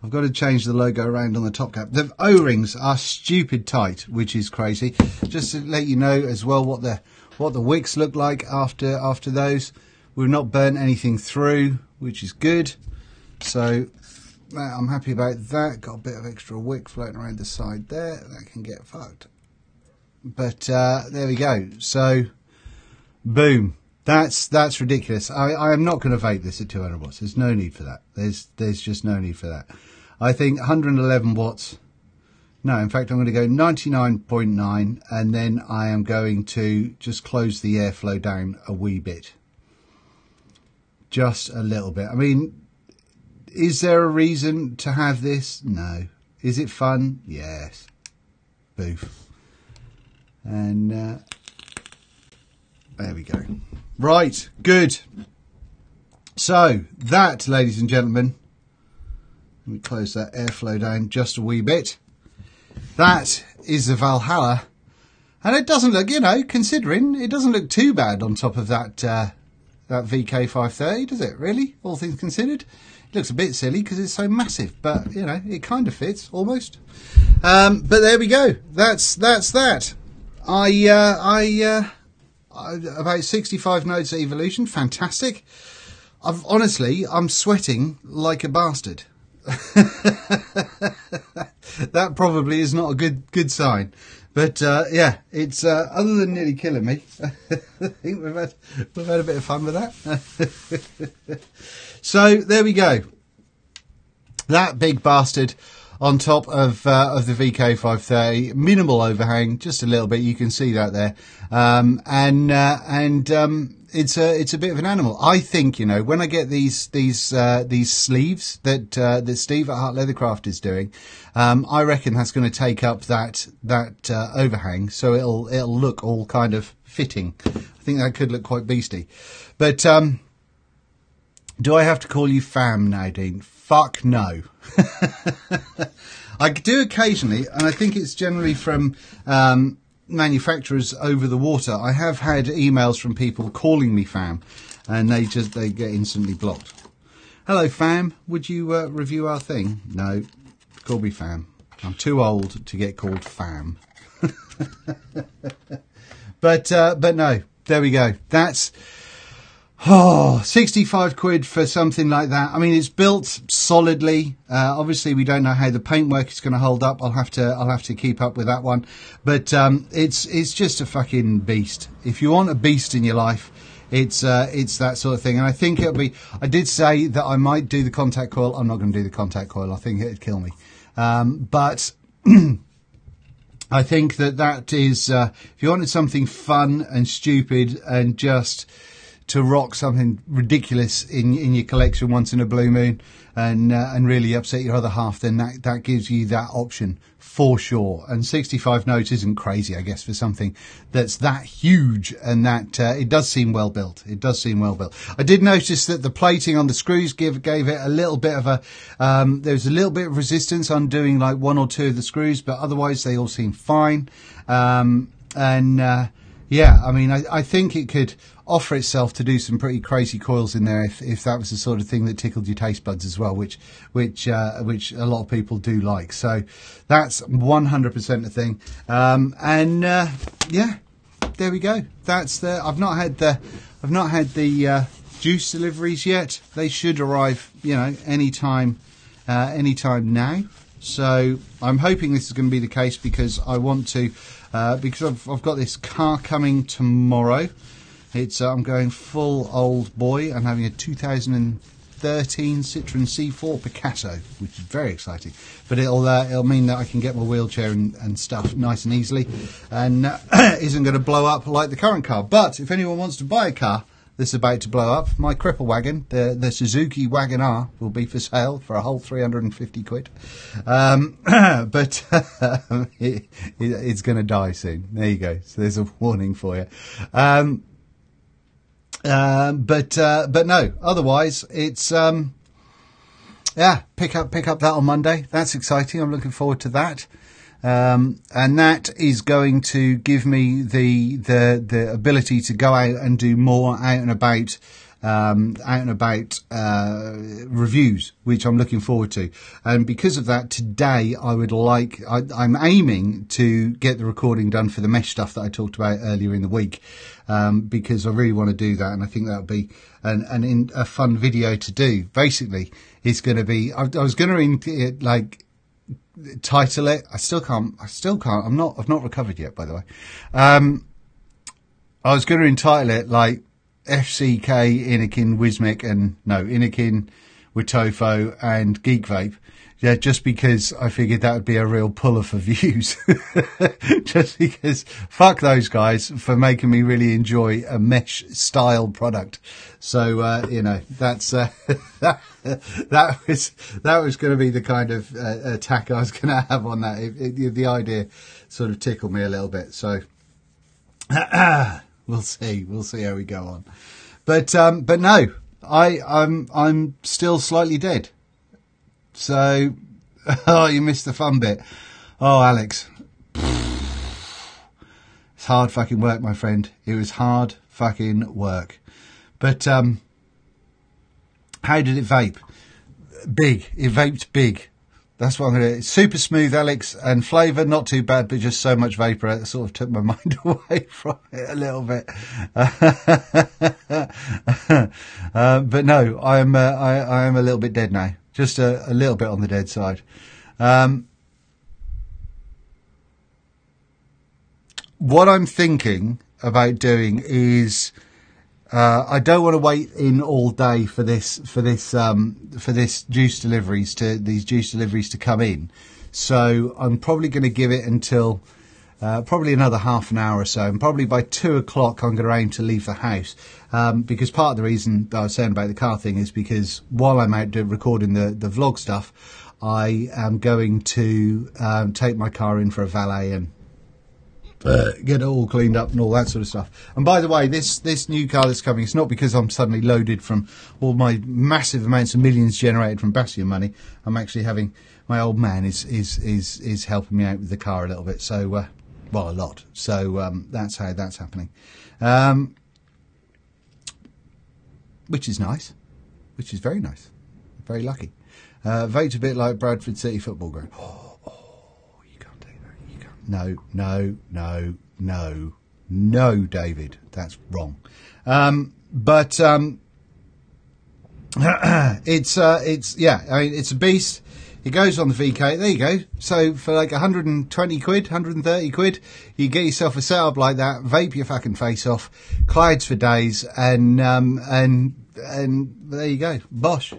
I've got to change the logo around on the top cap. The O-rings are stupid tight, which is crazy. Just to let you know as well what the wicks look like after those. We've not burnt anything through, which is good. So I'm happy about that. Got a bit of extra wick floating around the side there. That can get fucked. But there we go. So boom. That's ridiculous. I am not going to vape this at 200 watts. There's no need for that. There's just no need for that. I think 111 watts. No, in fact, I'm going to go 99.9, and then I am going to just close the airflow down a wee bit. Just a little bit. I mean, is there a reason to have this? No. Is it fun? Yes. Boof. And there we go. Right, good. So that, ladies and gentlemen, let me close that airflow down just a wee bit. That is the Valhalla, and it doesn't look, considering it doesn't look too bad on top of that that VK530, does it? Really, all things considered, it looks a bit silly because it's so massive, but it kind of fits almost. But there we go. That's that. About 65 nodes of evolution, fantastic. I'm sweating like a bastard. That probably is not a good sign, but yeah, it's other than nearly killing me. I think we've had a bit of fun with that. So there we go. That big bastard on top of the VK530, minimal overhang, just a little bit. You can see that there, it's a bit of an animal. I think when I get these sleeves that Steve at Heart Leathercraft is doing, I reckon that's going to take up that overhang, so it'll look all kind of fitting. I think that could look quite beastly, but do I have to call you fam now, Dean? Fuck no. I do occasionally, and I think it's generally from manufacturers over the water. I have had emails from people calling me fam, and they get instantly blocked. Hello fam, would you review our thing? No, call me fam. I'm too old to get called fam. But no, there we go. That's 65 quid for something like that. I mean, it's built solidly. Obviously we don't know how the paintwork is going to hold up. I'll have to keep up with that one. But it's just a fucking beast. If you want a beast in your life, it's that sort of thing. And I think it'll be, I did say that I might do the contact coil. I'm not going to do the contact coil. I think it'd kill me. But I think that is, if you wanted something fun and stupid and just to rock something ridiculous in your collection once in a blue moon and really upset your other half, then that gives you that option for sure. And 65 notes isn't crazy, I guess, for something that's that huge, and that it does seem well built. It does seem well built. I did notice that the plating on the screws gave it a little bit of a there was a little bit of resistance on doing like one or two of the screws, but otherwise they all seem fine. Yeah, I mean, I think it could offer itself to do some pretty crazy coils in there if that was the sort of thing that tickled your taste buds as well, which a lot of people do like. So that's 100% a thing. Yeah, there we go. That's I've not had the juice deliveries yet. They should arrive, anytime now. So I'm hoping this is going to be the case, because I want to, because I've got this car coming tomorrow. It's I'm going full old boy. I'm having a 2013 Citroen C4 Picasso, which is very exciting. But it'll mean that I can get my wheelchair and stuff nice and easily, and isn't going to blow up like the current car. But if anyone wants to buy a car that's about to blow up, my cripple wagon, the Suzuki Wagon R, will be for sale for a whole 350 quid. But it's going to die soon. There you go. So there's a warning for you. But no, otherwise it's, yeah, pick up that on Monday. That's exciting. I'm looking forward to that. And that is going to give me the ability to go out and do more out and about reviews, which I'm looking forward to. And because of that, today I'm aiming to get the recording done for the mesh stuff that I talked about earlier in the week, because I really want to do that, and I think that would be a fun video to do. Basically, it's going to be, I was going to title it. I still can't. I've not recovered yet, by the way. I was going to entitle it like FCK, Inikin, Wismic, and Inikin with Tofo and Geek Vape. Yeah, just because I figured that would be a real puller for views. Just because, fuck those guys for making me really enjoy a mesh style product. So, that's, that was going to be the kind of attack I was going to have on that. The idea sort of tickled me a little bit. So, we'll see how we go on. But no, I'm still slightly dead. So, oh, you missed the fun bit. Oh, Alex. It's hard fucking work, my friend. It was hard fucking work. But, how did it vape? Big. It vaped big. That's what I'm going to do. Super smooth, Alex, and flavour, not too bad, but just so much vapour, it sort of took my mind away from it a little bit. But no, I am a little bit dead now. Just a little bit on the dead side. What I'm thinking about doing is, I don't want to wait in all day for these juice deliveries to come in. So I'm probably going to give it until probably another half an hour or so, and probably by 2 o'clock I'm going to aim to leave the house, because part of the reason that I was saying about the car thing is because while I'm out recording the vlog stuff, I am going to take my car in for a valet and get it all cleaned up and all that sort of stuff. And by the way, this new car that's coming, it's not because I'm suddenly loaded from all my massive amounts of millions generated from Bastion money. I'm actually having, my old man is helping me out with the car a little bit. So, well, a lot. So that's how that's happening, which is nice, which is very nice, very lucky. Vote a bit like Bradford City Football Ground. Oh, you can't do that. You can't. No, David, that's wrong. But it's yeah. I mean, it's a beast. It goes on the VK. There you go. So for like 120 quid, 130 quid, you get yourself a setup like that, vape your fucking face off, clouds for days, and there you go. Bosh.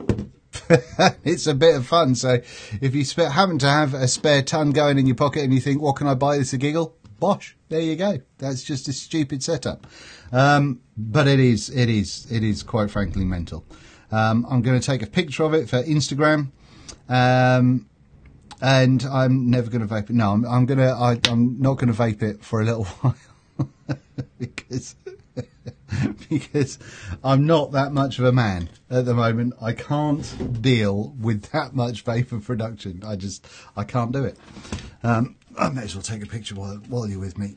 It's a bit of fun. So if you happen to have a spare ton going in your pocket and you think, what can I buy this a giggle? Bosh. There you go. That's just a stupid setup. But it is quite frankly mental. I'm going to take a picture of it for Instagram. And I'm never going to vape it. No, I'm not going to vape it for a little while because I'm not that much of a man at the moment. I can't deal with that much vapor production. I can't do it. I may as well take a picture while you're with me.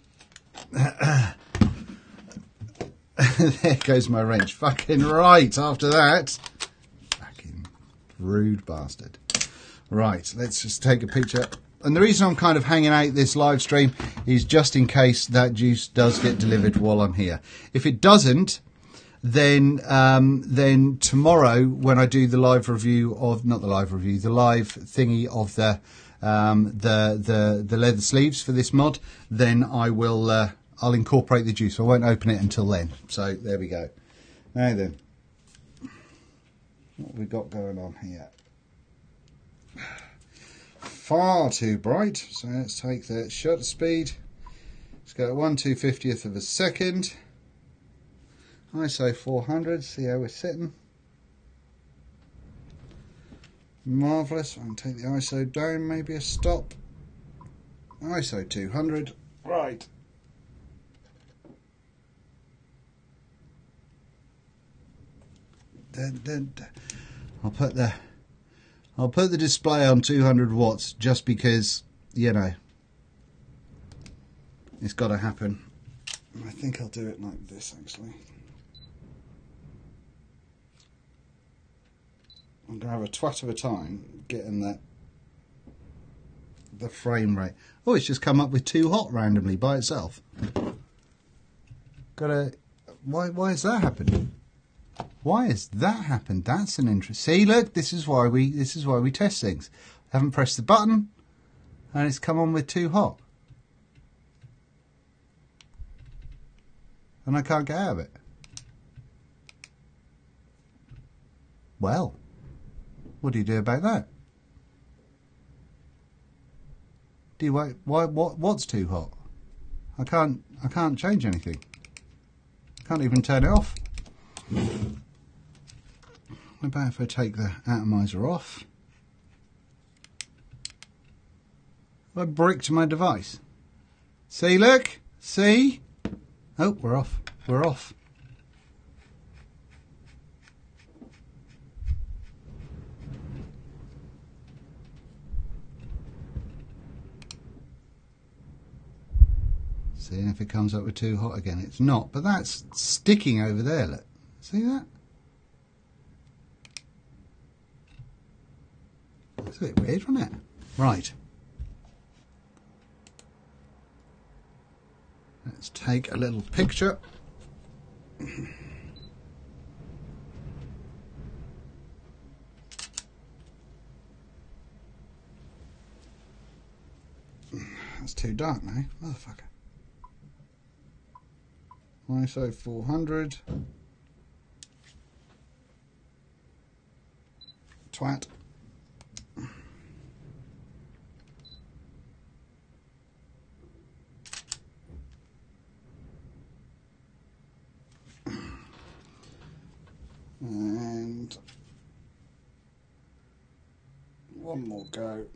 There goes my wrench. Fucking right. After that, fucking rude bastard. Right, let's just take a picture. And the reason I'm kind of hanging out this live stream is just in case that juice does get delivered while I'm here. If it doesn't, then tomorrow when I do the live review of, not the live review, the live thingy of the the leather sleeves for this mod, then I'll incorporate the juice. I won't open it until then. So there we go. Now then, what have we got going on here? Far too bright. So let's take the shutter speed. Let's go at 1/250th of a second. ISO 400. See how we're sitting. Marvellous. I can take the ISO down, maybe a stop. ISO 200. Right. I'll put the display on 200 watts just because, you know, it's got to happen. I think I'll do it like this actually. I'm going to have a twat of a time getting the frame rate. Oh, it's just come up with too hot randomly by itself. Why has that happened? Why has that happened? That's an interest. See, look, this is why we test things. I haven't pressed the button and it's come on with too hot. And I can't get out of it. Well, what do you do about that? What's too hot? I can't change anything. I can't even turn it off. What about if I take the atomizer off? I bricked my device. See, look, see? Oh, we're off. We're off. See if it comes up with too hot again. It's not, but that's sticking over there, look. See that? That's a bit weird, wasn't it? Right. Let's take a little picture. That's too dark now, motherfucker. ISO 400. Twat. And one more go.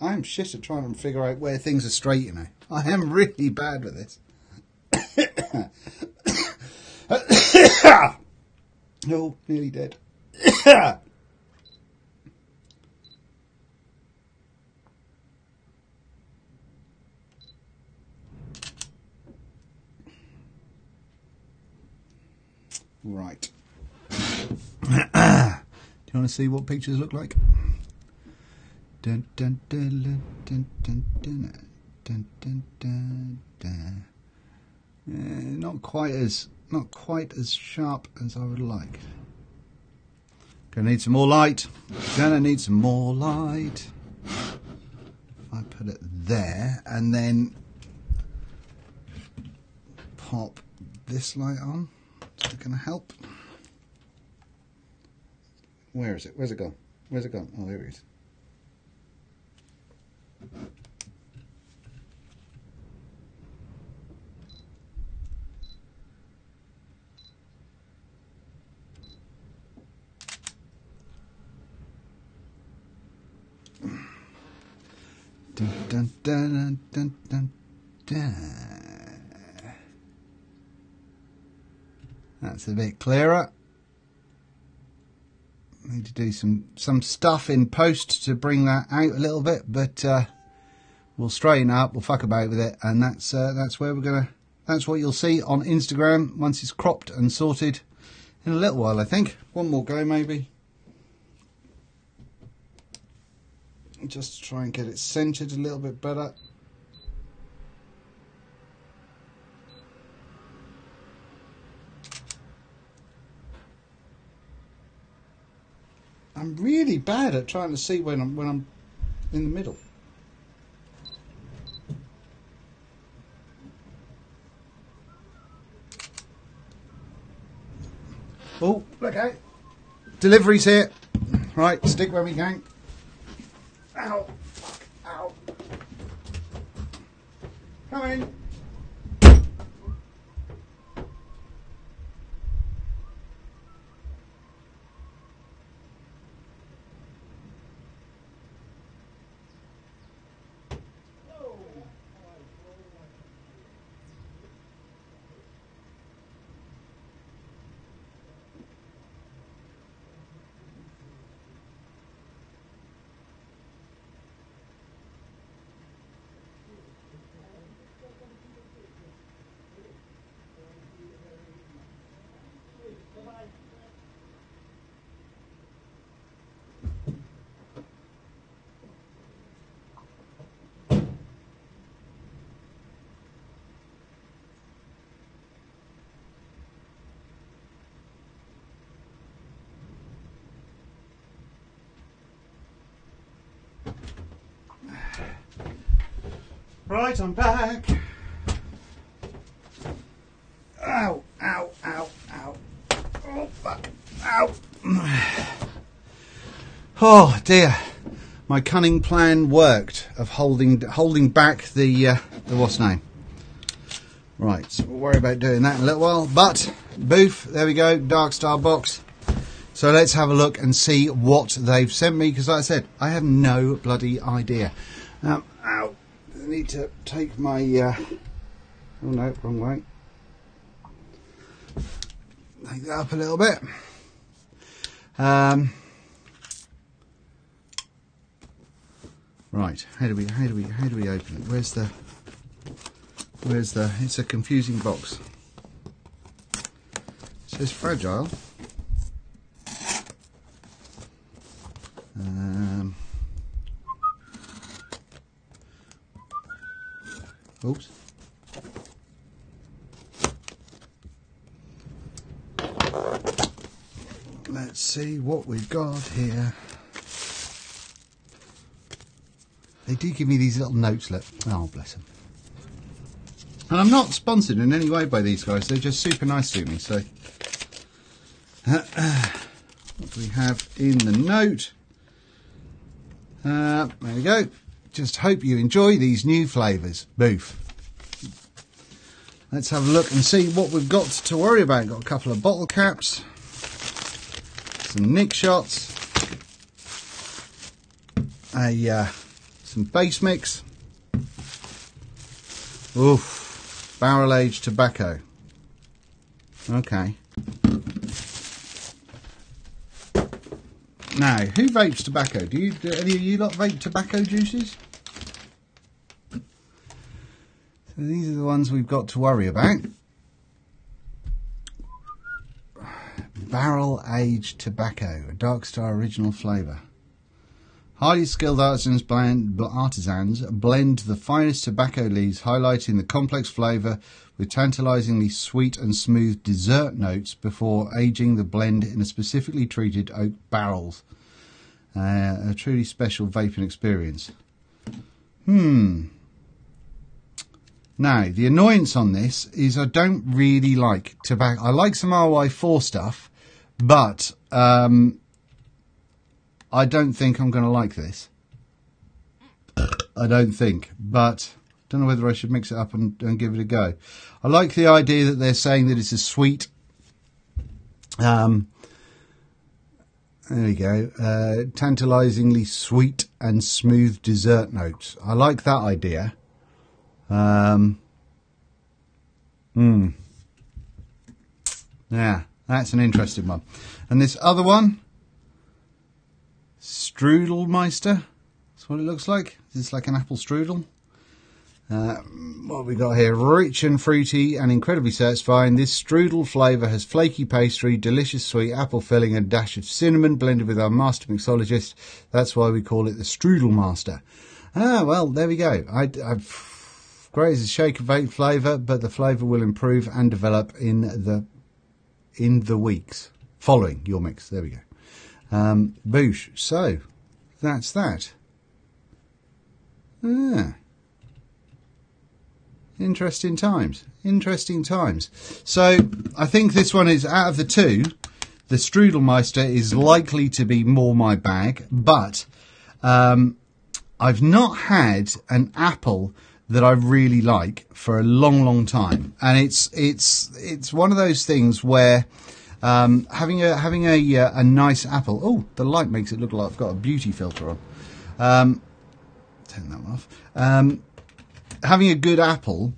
I'm shit at trying to figure out where things are straight, you know. I am really bad with this. Oh, nearly dead. Right. Do you want to see what pictures look like? Dun, dun, dun, dun, dun, dun, dun, dun, dun, dun. Not quite as sharp as I would like. Gonna need some more light. Gonna need some more light. If I put it there and then pop this light on, is that gonna help? Where is it? Where's it gone? Where's it gone? Oh, there it is. Dun, dun, dun, dun, dun, dun. That's a bit clearer. Need to do some stuff in post to bring that out a little bit, but we'll straighten up, we'll fuck about with it, and that's where we're gonna. That's what you'll see on Instagram once it's cropped and sorted in a little while, I think. One more go, maybe. Just to try and get it centered a little bit better. I'm really bad at trying to see when I'm in the middle. Oh, look out! Delivery's here. Right, stick where we can. Ow! Fuck! Ow! Come in. Right, I'm back. Ow, ow, ow, ow. Oh, fuck. Ow. Oh, dear. My cunning plan worked of holding back the what's name. Right, so we'll worry about doing that in a little while. But, boof, there we go, Dark Star box. So let's have a look and see what they've sent me, because like I said, I have no bloody idea. Ow. I need to take my, oh no, wrong way. Take that up a little bit. Right, how do we open it? Where's the, it's a confusing box. It says fragile. Oops. Let's see what we've got here. They do give me these little notes. Look. Oh, bless them. And I'm not sponsored in any way by these guys. They're just super nice to me. So, what do we have in the note? There we go. Just hope you enjoy these new flavours. Boof. Let's have a look and see what we've got to worry about. Got a couple of bottle caps, some nick shots, some base mix. Oof, barrel aged tobacco. Okay. Now, who vapes tobacco? Do any of you lot vape tobacco juices? So these are the ones we've got to worry about. Barrel aged tobacco, a Dark Star original flavour. Highly skilled artisans blend the finest tobacco leaves, highlighting the complex flavour with tantalisingly sweet and smooth dessert notes before aging the blend in a specifically treated oak barrels. A truly special vaping experience. Now, the annoyance on this is I don't really like tobacco. I like some RY4 stuff, but I don't think I'm going to like this. I don't think, but don't know whether I should mix it up and give it a go. I like the idea that they're saying that it's a sweet. There we go. Tantalisingly sweet and smooth dessert notes. I like that idea. Yeah, that's an interesting one. And this other one, Strudelmeister. That's what it looks like. It's like an apple strudel. What have we got here? Rich and fruity and incredibly satisfying. This strudel flavour has flaky pastry, delicious sweet apple filling, and a dash of cinnamon blended with our master mixologist. That's why we call it the Strudel Master. Well, there we go. Great as a shake of vape flavour, but the flavour will improve and develop in the weeks following your mix. There we go. Boosh. So, that's that. Ah. Interesting times. Interesting times. So, I think this one is, out of the two, the Strudelmeister is likely to be more my bag, but I've not had an apple that I really like for a long, long time, and it's one of those things where having a nice apple. Oh, the light makes it look like I've got a beauty filter on. Turn that one off. Having a good apple.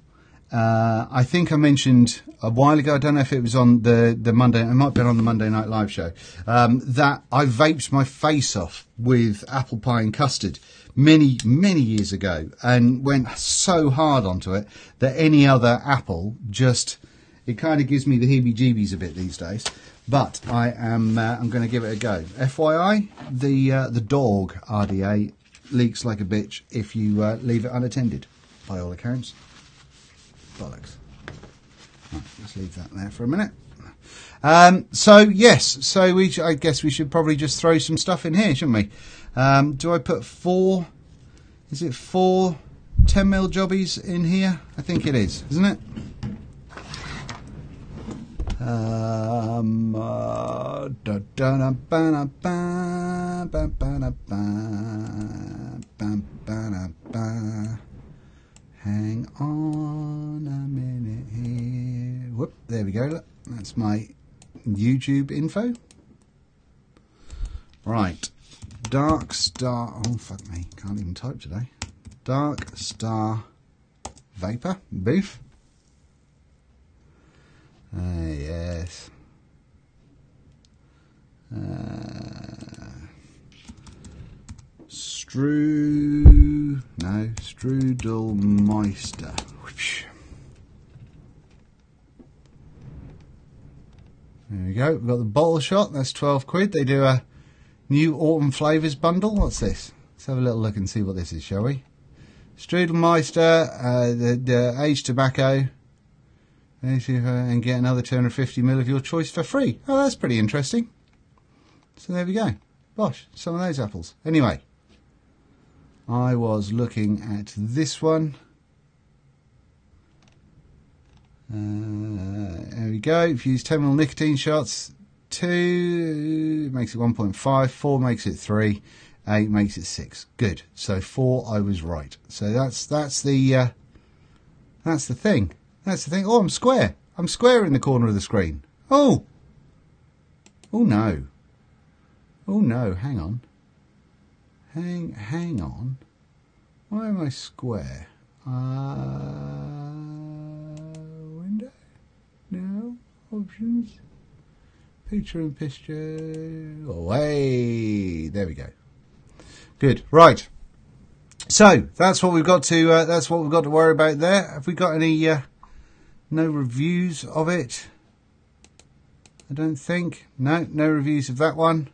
I think I mentioned a while ago, I don't know if it was on the Monday, it might have been on the Monday Night Live show, that I vaped my face off with apple pie and custard many, many years ago, and went so hard onto it that any other apple just, it kind of gives me the heebie-jeebies a bit these days. But I'm going to give it a go. FYI, the dog RDA leaks like a bitch if you leave it unattended, by all accounts. Bollocks. Right, let's leave that there for a minute. So yes, so I guess we should probably just throw some stuff in here, shouldn't we? Do I put 4? Is it 4 10mm jobbies in here? I think it is, isn't it? Hang on a minute here. Whoop, there we go. Look, that's my YouTube info. Right. Dark Star. Oh, fuck me. Can't even type today. Dark Star Vapor. Boof. Yes. Strudelmeister. There we go. We've got the bottle shot. That's 12 quid. They do a new autumn flavours bundle. What's this? Let's have a little look and see what this is, shall we? Strudelmeister, the aged tobacco. And get another 250ml of your choice for free. Oh, that's pretty interesting. So there we go. Bosh, some of those apples. Anyway, I was looking at this one. There we go. If you use 10ml nicotine shots, 2 makes it 1.5, 4 makes it 3, 8 makes it 6. Good. So 4, I was right. So that's the thing. That's the thing. Oh, I'm square. I'm square in the corner of the screen. Oh. Oh no. Oh no. Hang on. Hang on. Why am I square? Window? No. Options. Picture in picture. Away. There we go. Good. Right. So that's what we've got to. That's what we've got to worry about there. Have we got any? No reviews of it. I don't think. No reviews of that one.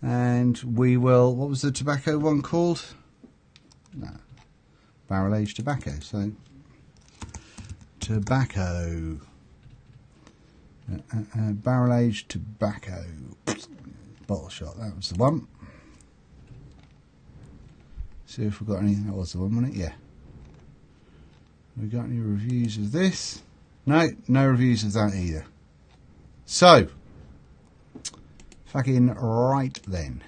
And we will. What was the tobacco one called? No. Barrel aged tobacco. So tobacco. Barrel aged tobacco. Bottle shot. That was the one. See if we've got anything. That was the one, wasn't it? Yeah. Have we got any reviews of this? No reviews of that either. So, fucking right then.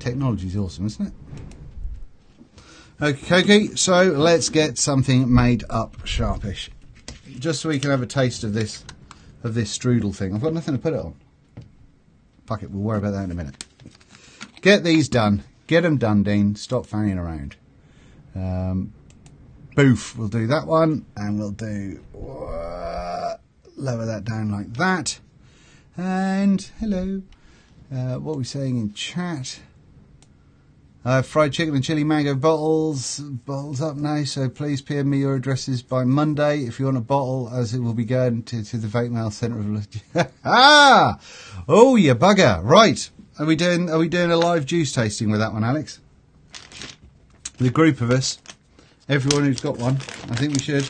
Technology's awesome, isn't it? Okay, so let's get something made up sharpish. Just so we can have a taste of this strudel thing. I've got nothing to put it on. Fuck it, we'll worry about that in a minute. Get these done. Get them done, Dean. Stop fanning around. Boof, we'll do that one, and we'll do lower that down like that. And hello, what are we saying in chat? Fried chicken and chili mango bottles up now, so please PM me your addresses by Monday if you want a bottle, as it will be going to the Vape Mail Centre of ah, oh you bugger! Right, are we doing a live juice tasting with that one, Alex? The group of us, everyone who's got one, I think we should.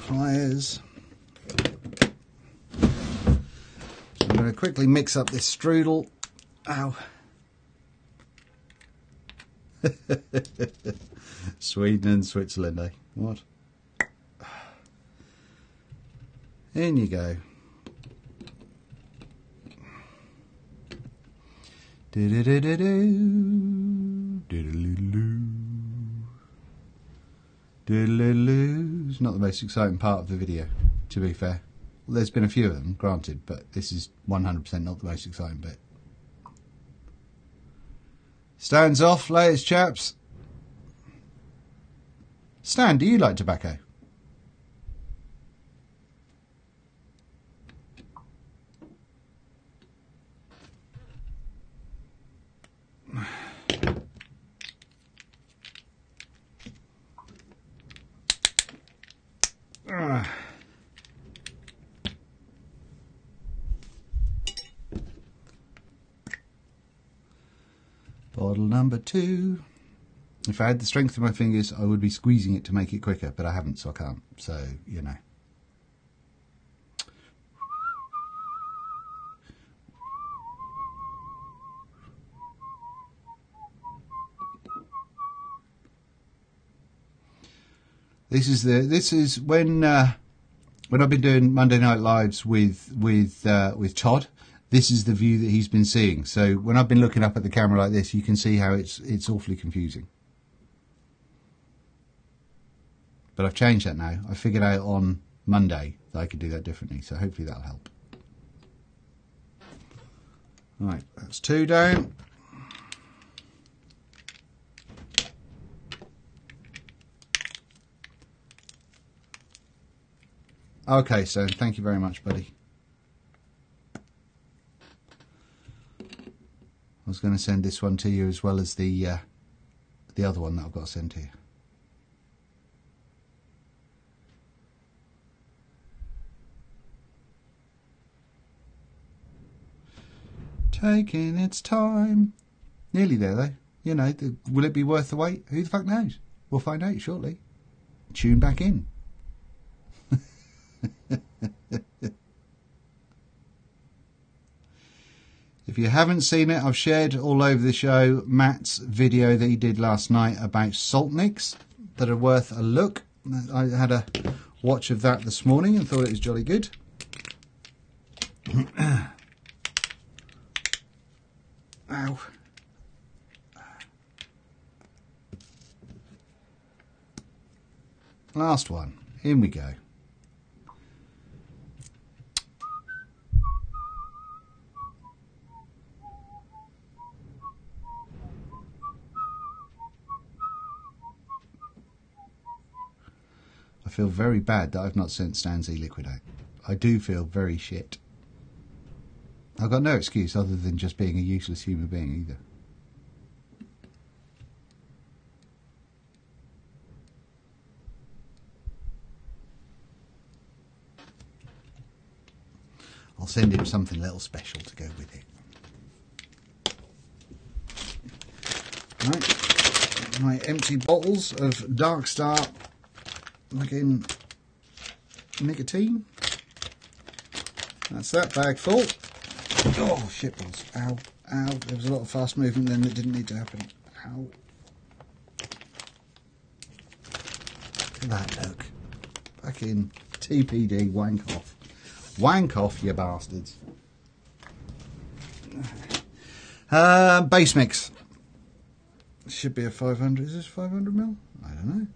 Pliers. I'm going to quickly mix up this strudel. Ow. Sweden and Switzerland, eh? What? In you go. It's not the most exciting part of the video, to be fair. Well, there's been a few of them, granted, but this is 100% not the most exciting bit. Stands off, latest chaps. Stan, do you like tobacco? Bottle number 2. If I had the strength of my fingers, I would be squeezing it to make it quicker, but I haven't, so I can't. So, you know. This is when I've been doing Monday Night Lives with Todd. This is the view that he's been seeing. So when I've been looking up at the camera like this, you can see how it's awfully confusing. But I've changed that now. I figured out on Monday that I could do that differently. So hopefully that'll help. Right, that's 2 down. Okay, so thank you very much, buddy. I was going to send this one to you as well as the other one that I've got to send to you. Taking its time. Nearly there, though. You know, will it be worth the wait? Who the fuck knows? We'll find out shortly. Tune back in. If you haven't seen it, I've shared all over the show Matt's video that he did last night about salt nicks that are worth a look. I had a watch of that this morning and thought it was jolly good. Ow. Last one. In we go. I feel very bad that I've not sent Stan's e-liquid out. I do feel very shit. I've got no excuse other than just being a useless human being either. I'll send him something a little special to go with it. Right, my empty bottles of Dark Star again nicotine. That's that bag full. Oh, shitballs. Ow, ow. There was a lot of fast movement then that didn't need to happen. Ow. Look at that look. Fucking TPD, wank off. Wank off, you bastards. Base mix. Should be a 500. Is this 500ml? I don't know.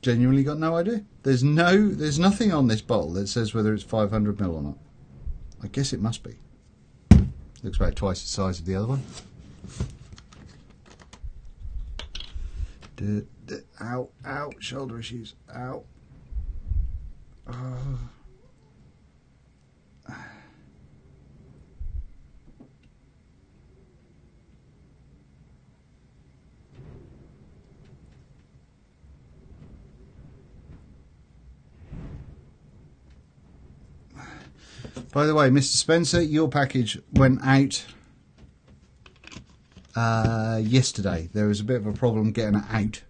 Genuinely got no idea. There's nothing on this bottle that says whether it's 500ml or not. I guess it must be. Looks about twice the size of the other one. Ow, ow, shoulder issues. Ow. By the way, Mr. Spencer, your package went out yesterday. There was a bit of a problem getting it out,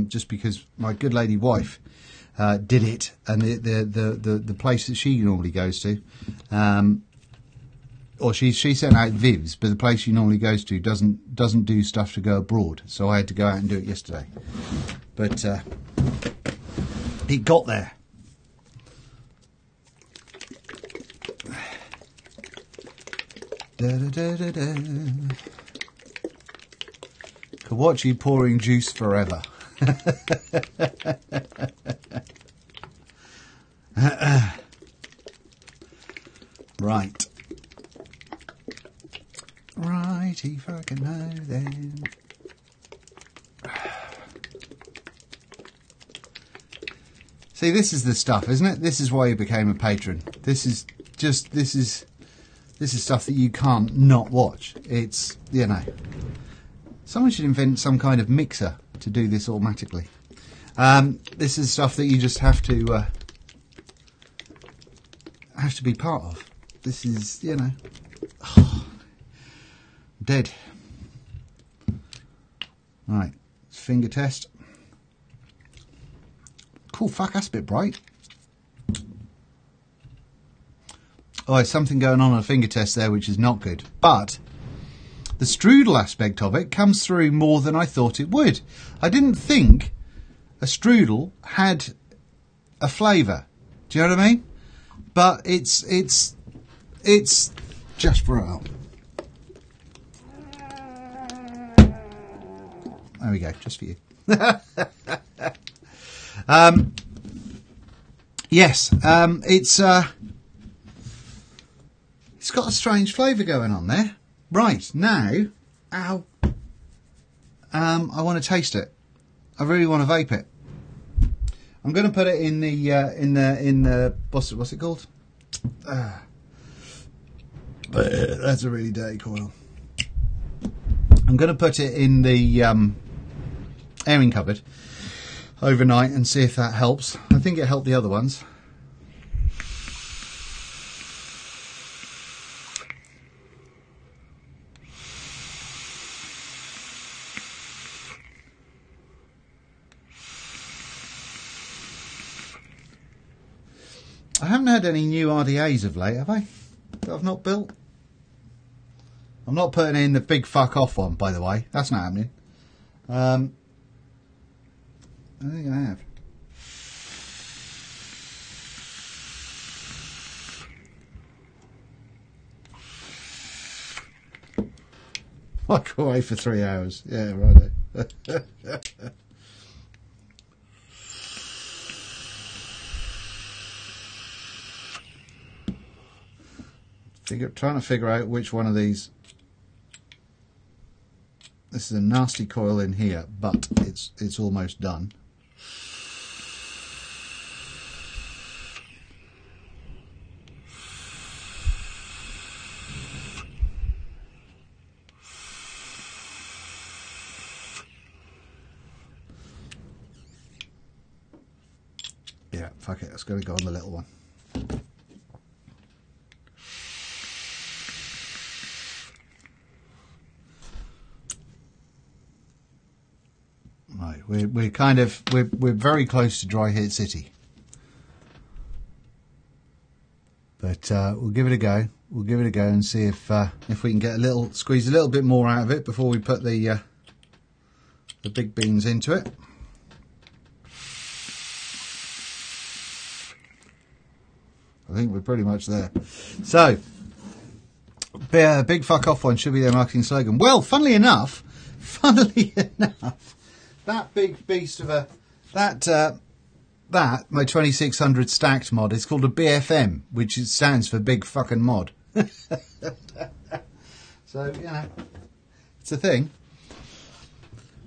just because my good lady wife did it, and the place that she normally goes to, or she sent out Vivs, but the place she normally goes to doesn't do stuff to go abroad, so I had to go out and do it yesterday. But it got there. Da, da, da, da, da. Could watch you pouring juice forever. Right. Righty fucking ho then. See, this is the stuff, isn't it? This is why you became a patron. This is stuff that you can't not watch. It's, you know, someone should invent some kind of mixer to do this automatically. This is stuff that you just have to be part of. This is, you know, dead. Right, finger test. Cool, fuck, that's a bit bright. Oh, there's something going on a finger test there which is not good. But the strudel aspect of it comes through more than I thought it would. I didn't think a strudel had a flavour. Do you know what I mean? But it's just brought up. There we go, just for you. Yes, it's got a strange flavour going on there. Right, now, I want to taste it. I really want to vape it. I'm going to put it in the what's it called? That's a really dirty coil. I'm going to put it in the airing cupboard overnight and see if that helps. I think it helped the other ones. I haven't had any new RDAs of late, have I? That I've not built. I'm not putting in the big fuck off one, by the way. That's not happening. I think I have. I go away for 3 hours. Yeah, right. Trying to figure out which one of these. This is a nasty coil in here, but it's almost done. Yeah, fuck it, it's going to go on the little one. Right, we're very close to dry hit city, but we'll give it a go. We'll give it a go and see if we can get squeeze a little bit more out of it before we put the big beans into it. I think we're pretty much there. So, big fuck off one should be their marketing slogan. Well, funnily enough, that big beast of a my 2600 stacked mod is called a BFM, which stands for big fucking mod. So, you know, it's a thing.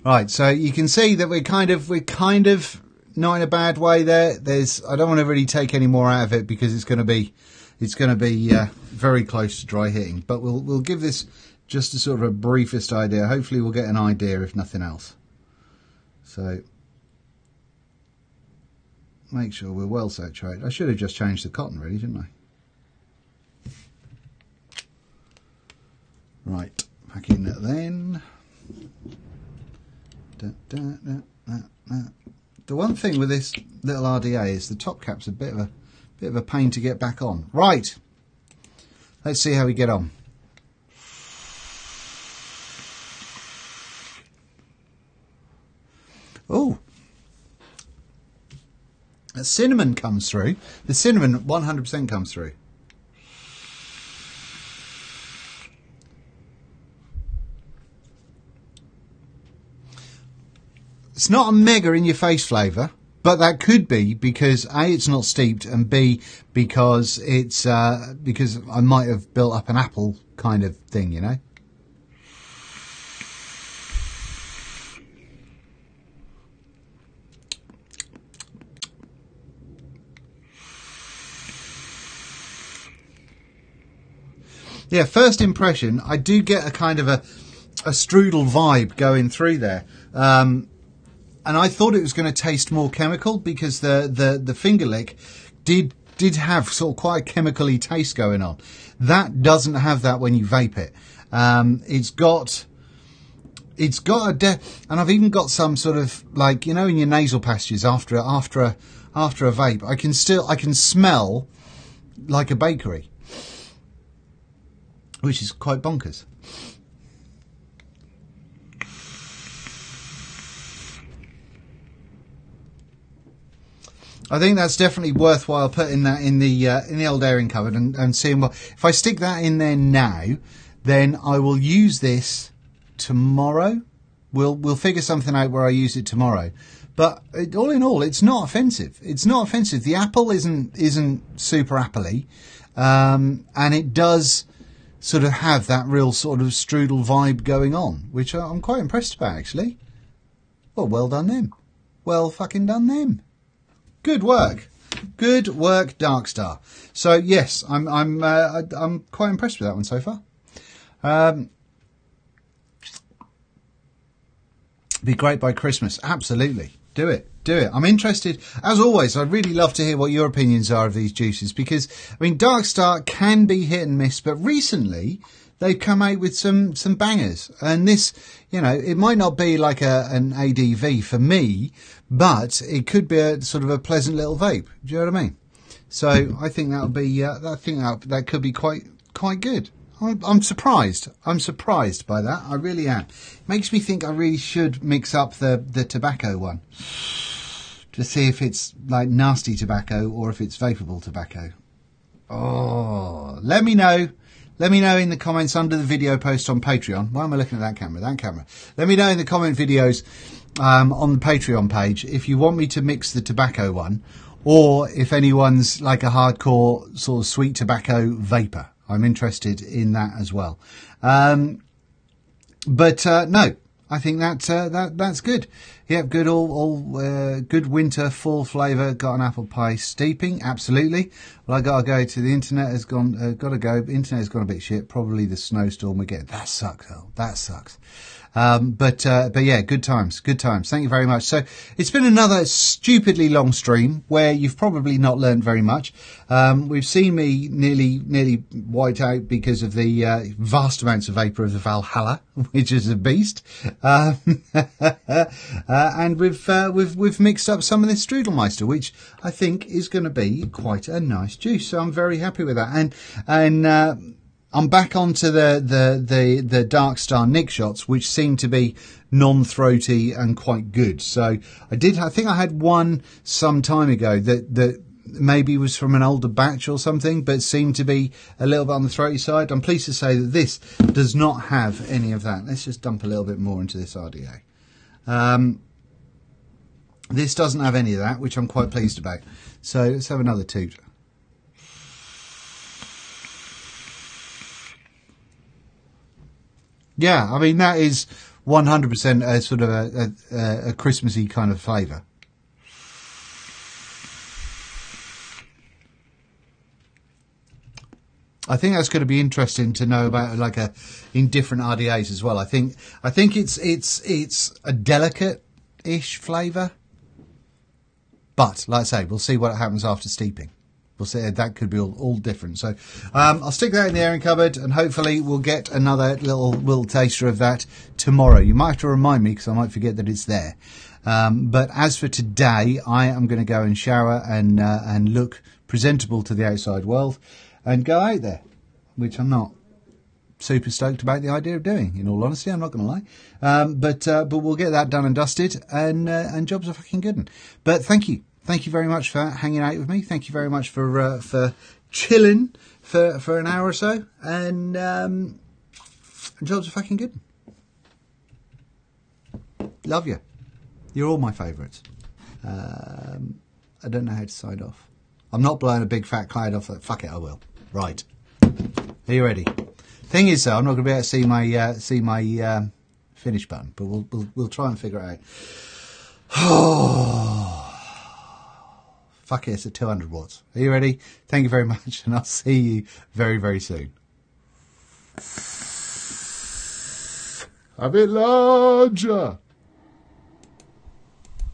Right, so you can see that we're kind of not in a bad way there. I don't want to really take any more out of it because it's going to be very close to dry hitting. But we'll give this just a sort of a briefest idea. Hopefully we'll get an idea if nothing else. So make sure we're well saturated. I should have just changed the cotton really, didn't I? Right, Pack in then. The one thing with this little RDA is the top cap's a bit of a pain to get back on. Right, let's see how we get on. Oh, the cinnamon comes through. The cinnamon 100% comes through. It's not a mega in your face flavour, but that could be because A, it's not steeped, and B, because it's because I might have built up an apple kind of thing, you know. Yeah, first impression, I do get a kind of a strudel vibe going through there. And I thought it was going to taste more chemical because the finger lick did have sort of quite a chemically taste going on. That doesn't have that when you vape it. It's got and I've even got some sort of, like, you know, in your nasal passages after a vape, I can smell like a bakery, which is quite bonkers. I think that's definitely worthwhile putting that in the old airing cupboard and seeing what, if I stick that in there now, then I will use this tomorrow. We'll figure something out where I use it tomorrow. But all in all, it's not offensive. It's not offensive. The apple isn't super appley, and it does sort of have that real sort of strudel vibe going on, which I'm quite impressed about, actually. Well done them. Well fucking done them. Good work. Good work, Darkstar. So yes, I'm quite impressed with that one so far. Be great by Christmas. Absolutely. Do it. Do it. I'm interested. As always, I'd really love to hear what your opinions are of these juices, because, I mean, Darkstar can be hit and miss, but recently they've come out with some bangers. And this, you know, it might not be like an ADV for me, but it could be a sort of a pleasant little vape. Do you know what I mean? So I think that would be, I think that could be quite good. I'm surprised. I'm surprised by that. I really am. It makes me think I really should mix up the tobacco one to see if it's like nasty tobacco or if it's vapable tobacco. Oh, let me know. Let me know in the comments under the video post on Patreon. Why am I looking at that camera? That camera. Let me know in the comment videos on the Patreon page if you want me to mix the tobacco one, or if anyone's like a hardcore sort of sweet tobacco vapor. I'm interested in that as well. No, I think that's good. Yeah, good good winter fall flavour. Got an apple pie steeping, absolutely. Well, I gotta go to the internet. Has gone. Gotta go. Internet has gone a bit shit. Probably the snowstorm we're getting. That sucks, though. That sucks. But yeah, good times. Thank you very much. So it's been another stupidly long stream where you've probably not learned very much. We've seen me nearly white out because of the vast amounts of vapour of the Valhalla, which is a beast. And we've mixed up some of this Strudelmeister, which I think is going to be quite a nice juice. So I'm very happy with that. And I'm back onto the Darkstar Nick shots, which seem to be non-throaty and quite good. So I think I had one some time ago that maybe was from an older batch or something, but seemed to be a little bit on the throaty side. I'm pleased to say that this does not have any of that. Let's just dump a little bit more into this RDA. This doesn't have any of that, which I'm quite pleased about. So let's have another toot. Yeah, I mean, that is 100% a sort of a Christmassy kind of flavour. I think that's going to be interesting to know about, like, in different RDAs as well. I think it's a delicate-ish flavour, but like I say, we'll see what happens after steeping. that could be all different. So I'll stick that in the airing cupboard, and hopefully we'll get another little taster of that tomorrow. You might have to remind me because I might forget that it's there. But as for today, I am going to go and shower and look presentable to the outside world and go out there, which I'm not super stoked about the idea of doing, in all honesty. I'm not going to lie. But we'll get that done and dusted, and jobs are fucking good. But thank you very much for hanging out with me. Thank you very much for chilling for an hour or so, and jobs are fucking good. Love you. You're all my favourites. I don't know how to sign off. I'm not blowing a big fat cloud off. Fuck it, I will. Right. Are you ready? Thing is, though, I'm not going to be able to see my finish button, but we'll try and figure it out. Fuck it, it's at 200 watts. Are you ready? Thank you very much, and I'll see you very, very soon. A bit larger.